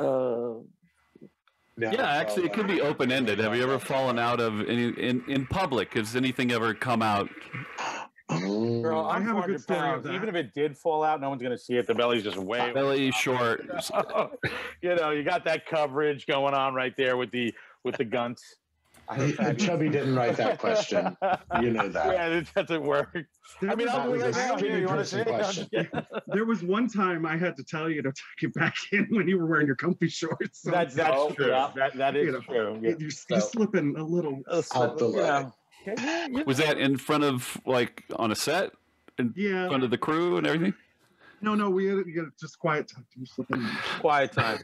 [SPEAKER 2] Yeah, actually, it could be open-ended. Have you ever fallen out of in public? Has anything ever come out
[SPEAKER 11] Girl,
[SPEAKER 8] I
[SPEAKER 11] I'm
[SPEAKER 8] have a
[SPEAKER 11] 400
[SPEAKER 8] good story of
[SPEAKER 11] pounds.
[SPEAKER 8] that.
[SPEAKER 11] Even if it did fall out, no one's going to see it. The belly's just way
[SPEAKER 2] Belly short.
[SPEAKER 11] You know, you got that coverage going on right there with the gunt.
[SPEAKER 5] Chubby didn't write that question. You know that.
[SPEAKER 11] Yeah, it doesn't work. I mean, I'll do it right now. Here, you want to say it?
[SPEAKER 8] There was one time I had to tell you to tuck it back in when you were wearing your comfy shorts. So
[SPEAKER 11] That's true.
[SPEAKER 4] Yeah.
[SPEAKER 11] That is true. Yeah.
[SPEAKER 8] You're slipping a little
[SPEAKER 5] Out the leg.
[SPEAKER 2] Was that in front of, like, on a set? In front of the crew and everything?
[SPEAKER 8] No, we had just quiet time. You're slipping.
[SPEAKER 11] Quiet time.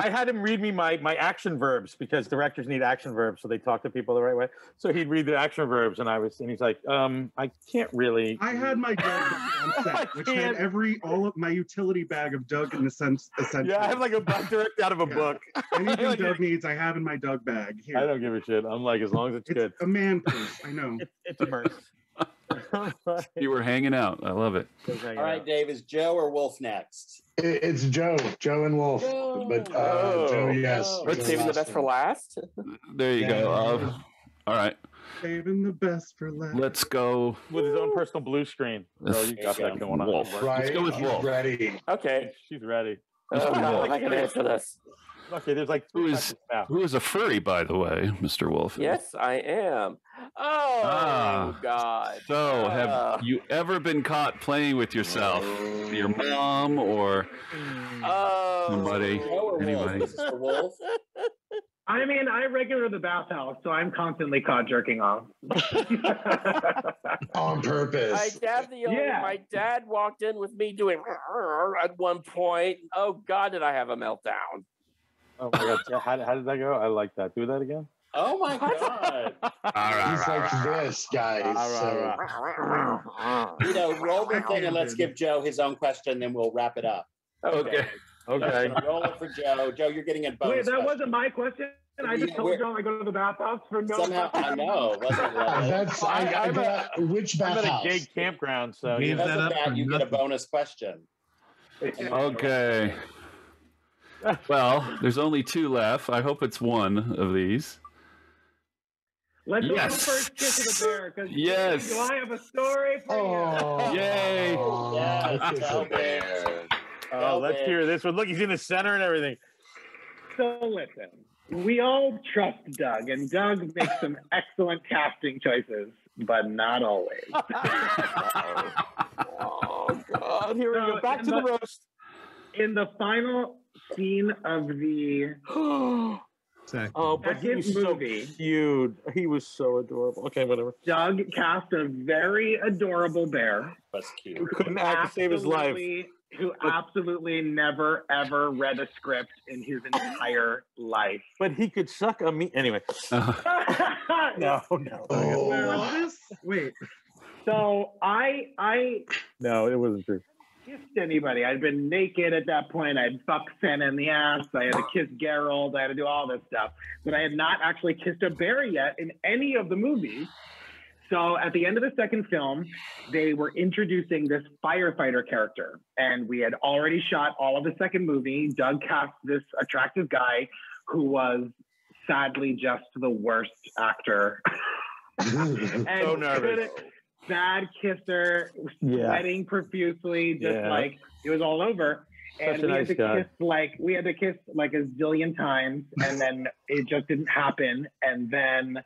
[SPEAKER 11] I had him read me my action verbs because directors need action verbs, so they talk to people the right way. So he'd read the action verbs, and he's like, I can't really.
[SPEAKER 8] I had my Doug bag on set, which had all of my utility bag of Doug in the sense. Essentially.
[SPEAKER 11] Yeah, I have like a direct out of a book.
[SPEAKER 8] Anything Doug needs, I have in my Doug bag. Here.
[SPEAKER 11] I don't give a shit. I'm like, as long as it's good.
[SPEAKER 8] A man purse, I know.
[SPEAKER 11] It's a purse.
[SPEAKER 2] You were hanging out. I love it.
[SPEAKER 4] All right, Dave, is Joe or Wulf next?
[SPEAKER 5] It's Joe and Wulf. But Joe, yes.
[SPEAKER 7] Let's save the best for last.
[SPEAKER 2] There you go. All right.
[SPEAKER 8] Saving the best for last.
[SPEAKER 2] Let's go
[SPEAKER 11] with his own personal blue screen. So you got that going on.
[SPEAKER 2] Wolf.
[SPEAKER 5] Right.
[SPEAKER 2] Let's go with Wolf.
[SPEAKER 5] Ready.
[SPEAKER 7] Okay.
[SPEAKER 11] She's ready.
[SPEAKER 7] How am I going to answer this?
[SPEAKER 11] Okay, there's like
[SPEAKER 2] who is a furry, by the way, Mr. Wolf?
[SPEAKER 7] Yes, I am. Oh, God.
[SPEAKER 2] So, have you ever been caught playing with yourself? Your mom or somebody? Anybody?
[SPEAKER 4] Mr. Wolf?
[SPEAKER 9] I mean, I regular the bathhouse, so I'm constantly caught jerking off.
[SPEAKER 5] On purpose.
[SPEAKER 7] My dad walked in with me doing at one point. Oh, God, did I have a meltdown.
[SPEAKER 11] Oh my God! How did that go? I like that. Do that again.
[SPEAKER 4] Oh my God!
[SPEAKER 5] He's like this, guys.
[SPEAKER 4] You know, roll the thing and let's give Joe his own question, then we'll wrap it up.
[SPEAKER 11] Okay.
[SPEAKER 4] Roll it for Joe. Joe, you're getting a bonus.
[SPEAKER 9] Wait, that
[SPEAKER 4] question.
[SPEAKER 9] wasn't my question. I just told Joe I go to the bathhouse for no.
[SPEAKER 4] Somehow I know.
[SPEAKER 5] That's which bathhouse?
[SPEAKER 11] I'm at a gay campground, so
[SPEAKER 4] because of that, you get a bonus question.
[SPEAKER 2] Okay. Well, there's only two left. I hope it's one of these.
[SPEAKER 9] Let's do the first kiss of the bear.
[SPEAKER 2] Yes.
[SPEAKER 9] Do I have a story for you?
[SPEAKER 2] Yay.
[SPEAKER 11] Let's hear this one. Look, he's in the center and everything.
[SPEAKER 9] So listen, we all trust Doug, and Doug makes some excellent casting choices, but not always.
[SPEAKER 11] Oh, God. Here we go. Back to the roast.
[SPEAKER 9] In the final scene of the
[SPEAKER 11] but he was so cute. He was so adorable. Okay, whatever.
[SPEAKER 9] Doug cast a very adorable bear.
[SPEAKER 4] That's cute.
[SPEAKER 11] Who couldn't act to save his life.
[SPEAKER 9] Who absolutely never ever read a script in his entire life.
[SPEAKER 11] But he could suck a meat anyway. No.
[SPEAKER 8] Wait.
[SPEAKER 9] So I
[SPEAKER 11] No, it wasn't true.
[SPEAKER 9] Kissed anybody. I'd been naked at that point. I'd fucked Santa in the ass. I had to kiss Geralt. I had to do all this stuff. But I had not actually kissed a bear yet in any of the movies. So at the end of the second film, they were introducing this firefighter character. And we had already shot all of the second movie. Doug cast this attractive guy who was sadly just the worst actor. And
[SPEAKER 11] so nervous.
[SPEAKER 9] Bad kisser, sweating profusely, just like it was all over. And we had to kiss like a zillion times, and then it just didn't happen. And then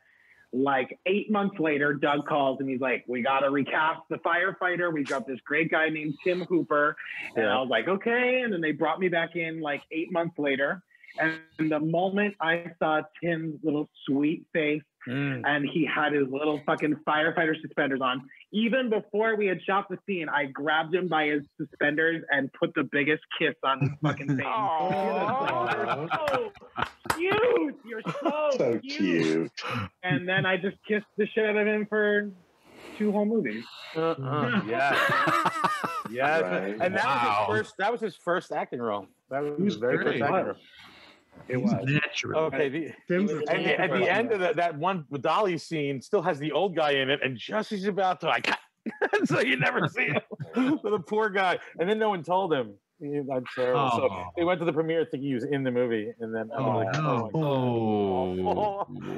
[SPEAKER 9] like 8 months later, Doug calls and he's like, "We got to recast the firefighter. We got this great guy named Tim Hooper." And I was like, "Okay." And then they brought me back in like 8 months later. And the moment I saw Tim's little sweet face, and he had his little fucking firefighter suspenders on, even before we had shot the scene, I grabbed him by his suspenders and put the biggest kiss on his fucking face. You're so cute. You're so cute. And then I just kissed the shit out of him for 2 whole movies.
[SPEAKER 11] Yes. Right. And that was his first acting role. That was his very first acting role.
[SPEAKER 8] It was natural.
[SPEAKER 11] Okay. At the end of that one Dolly scene still has the old guy in it, and just as he's about to, so you never see him. So the poor guy, and then no one told him. I'm terrible. So they went to the premiere thinking he was in the movie, and then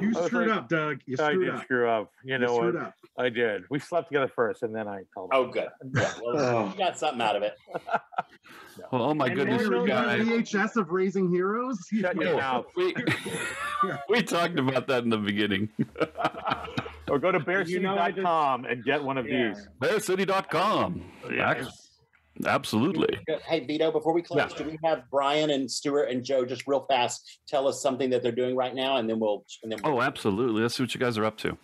[SPEAKER 10] you screwed up, Doug. You screwed up.
[SPEAKER 11] I did screw up. You know what? I did. We slept together first, and then I told him.
[SPEAKER 4] Oh, good. Yeah, well, you got something out of it.
[SPEAKER 2] Well, oh my goodness, you guys!
[SPEAKER 10] VHS of Raising Heroes.
[SPEAKER 11] Shut your mouth.
[SPEAKER 2] We talked about that in the beginning.
[SPEAKER 11] Or go to BearCity's.com and get one of these.
[SPEAKER 2] BearCity.com. Yes. Absolutely.
[SPEAKER 4] Hey, Vito, before we close, do we have Brian and Stuart and Joe just real fast tell us something that they're doing right now, and then we'll.
[SPEAKER 2] Oh, absolutely. Let's see what you guys are up to.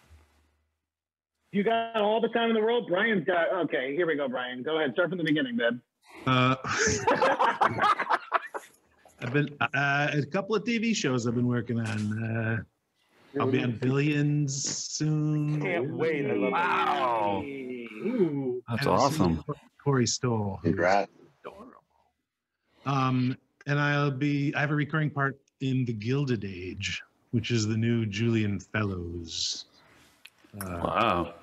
[SPEAKER 9] You got all the time in the world. Brian's got. Okay, here we go, Brian. Go ahead. Start from the beginning, babe.
[SPEAKER 8] I've been a couple of TV shows I've been working on. I'll be on Billions soon.
[SPEAKER 11] Can't wait. I love
[SPEAKER 2] wow.
[SPEAKER 8] Ooh,
[SPEAKER 2] that's awesome.
[SPEAKER 8] Corey Stoll.
[SPEAKER 5] Congrats.
[SPEAKER 8] And I have a recurring part in The Gilded Age, which is the new Julian Fellows.
[SPEAKER 2] Wow.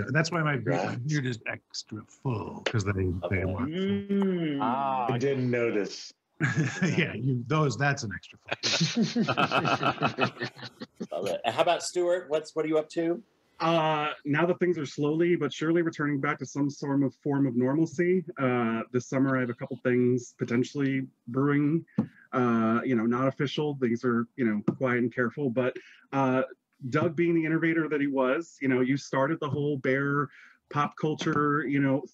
[SPEAKER 8] That's why my beard is extra full, because they want full.
[SPEAKER 5] I didn't notice.
[SPEAKER 8] Yeah, that's an extra full.
[SPEAKER 4] Love it. How about Stuart? What are you up to?
[SPEAKER 10] Now that things are slowly but surely returning back to some form of normalcy, this summer I have a couple things potentially brewing. Not official. Things are quiet and careful. But Doug, being the innovator that he was, you started the whole bear pop culture,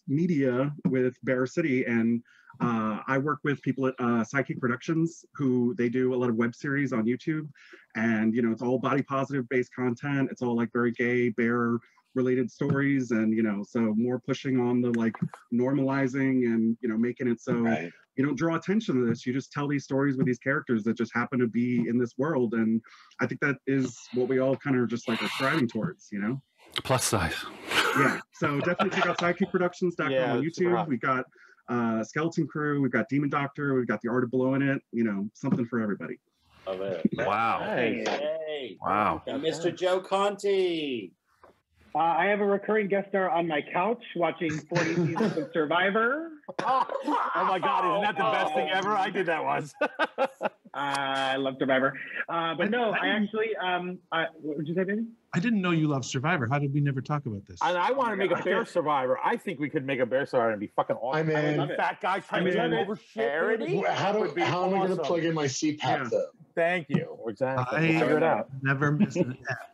[SPEAKER 10] media with Bear City, and I work with people at Psychic Productions, who they do a lot of web series on YouTube, and it's all body positive based content. It's all like very gay bear related stories, and so more pushing on the like normalizing and making it so you don't draw attention to this. You just tell these stories with these characters that just happen to be in this world, and I think that is what we all kind of just like are striving towards.
[SPEAKER 2] Plus size.
[SPEAKER 10] Yeah. So definitely check out psychicproductions.com on YouTube. We got Skeleton Crew, we've got Demon Doctor, we've got The Art of Blowing It, something for everybody.
[SPEAKER 4] Love it.
[SPEAKER 2] Wow.
[SPEAKER 4] Hey.
[SPEAKER 2] Wow.
[SPEAKER 4] And Mr. Joe Conti.
[SPEAKER 9] I have a recurring guest star on my couch watching 40 seasons of Survivor.
[SPEAKER 11] Oh my God, isn't that the best thing ever? I did that once.
[SPEAKER 9] I love Survivor. But no, I actually, what did you say, baby?
[SPEAKER 8] I didn't know you loved Survivor. How did we never talk about this?
[SPEAKER 11] And I want to make a bear survivor. I think we could make a bear survivor and be fucking awesome.
[SPEAKER 5] I'm in.
[SPEAKER 11] Fat guys trying to jump over shit.
[SPEAKER 5] How am I going to plug in my CPAP though?
[SPEAKER 11] Thank you. Exactly.
[SPEAKER 8] I
[SPEAKER 11] figure it out.
[SPEAKER 8] Never miss an app.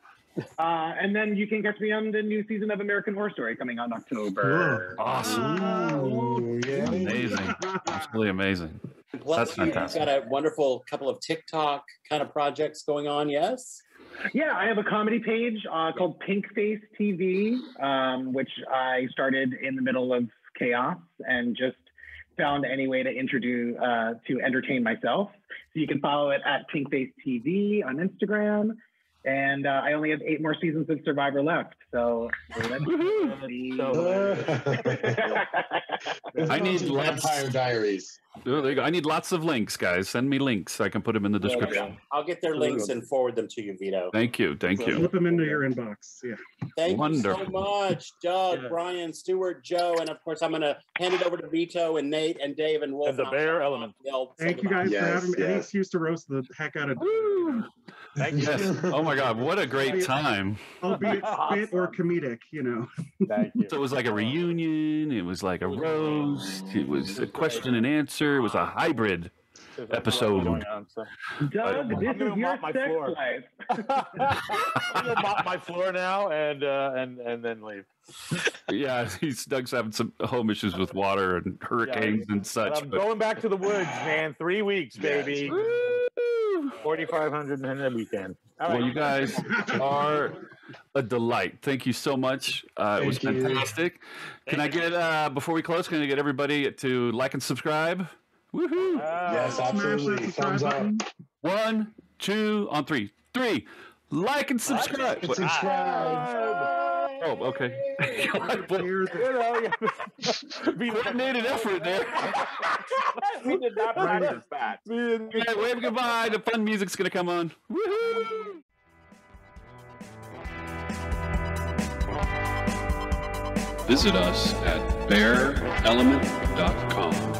[SPEAKER 9] And then you can catch me on the new season of American Horror Story coming out in October.
[SPEAKER 2] Cool. Awesome.
[SPEAKER 5] Ooh, yeah.
[SPEAKER 2] Amazing. That's really amazing.
[SPEAKER 4] Plus, you've got a wonderful couple of TikTok kind of projects going on, yes?
[SPEAKER 9] Yeah, I have a comedy page called Pink Face TV, which I started in the middle of chaos and just found any way to introduce to entertain myself. So you can follow it at Pink Face TV on Instagram. And I only have 8 more seasons of Survivor left. So let's see.
[SPEAKER 2] I need
[SPEAKER 5] Vampire Diaries.
[SPEAKER 2] Oh, there you go. I need lots of links, guys. Send me links so I can put them in the description.
[SPEAKER 4] I'll get their links and forward them to you, Vito.
[SPEAKER 2] Thank you. Thank you.
[SPEAKER 10] Flip them into your inbox. Yeah.
[SPEAKER 4] Thank
[SPEAKER 2] Wonderful.
[SPEAKER 4] you so much, Doug, Brian, Stuart, Joe, and of course I'm going to hand it over to Vito and Nate and Dave and Wulf.
[SPEAKER 11] And the bear element.
[SPEAKER 10] Thank you guys for having me. Any excuse to roast the heck out of
[SPEAKER 11] Thank you.
[SPEAKER 2] Yes. Oh my God, what a great time.
[SPEAKER 10] Albeit bit or comedic,
[SPEAKER 11] Thank you.
[SPEAKER 2] So it was like a reunion, it was like a roast, it was a question and answer, it was a hybrid episode.
[SPEAKER 9] Doug, this is your sex life.
[SPEAKER 11] I'm gonna mop my floor now and then leave.
[SPEAKER 2] Yeah, Doug's having some home issues with water and hurricanes and such.
[SPEAKER 11] I'm going back to the woods, man. 3 weeks, baby. 4,500 in a weekend.
[SPEAKER 2] Well, you guys are a delight. Thank you so much. It was fantastic. Can I get, before we close, can I get everybody to like and subscribe? Woohoo!
[SPEAKER 5] Yes, absolutely. Thumbs up.
[SPEAKER 2] 1, 2, on 3. 3. Like and subscribe. Oh, okay. Coordinated effort there.
[SPEAKER 11] We did not practice that.
[SPEAKER 2] Yeah, wave goodbye. The fun music's going to come on. Woohoo! Visit us at bearelement.com.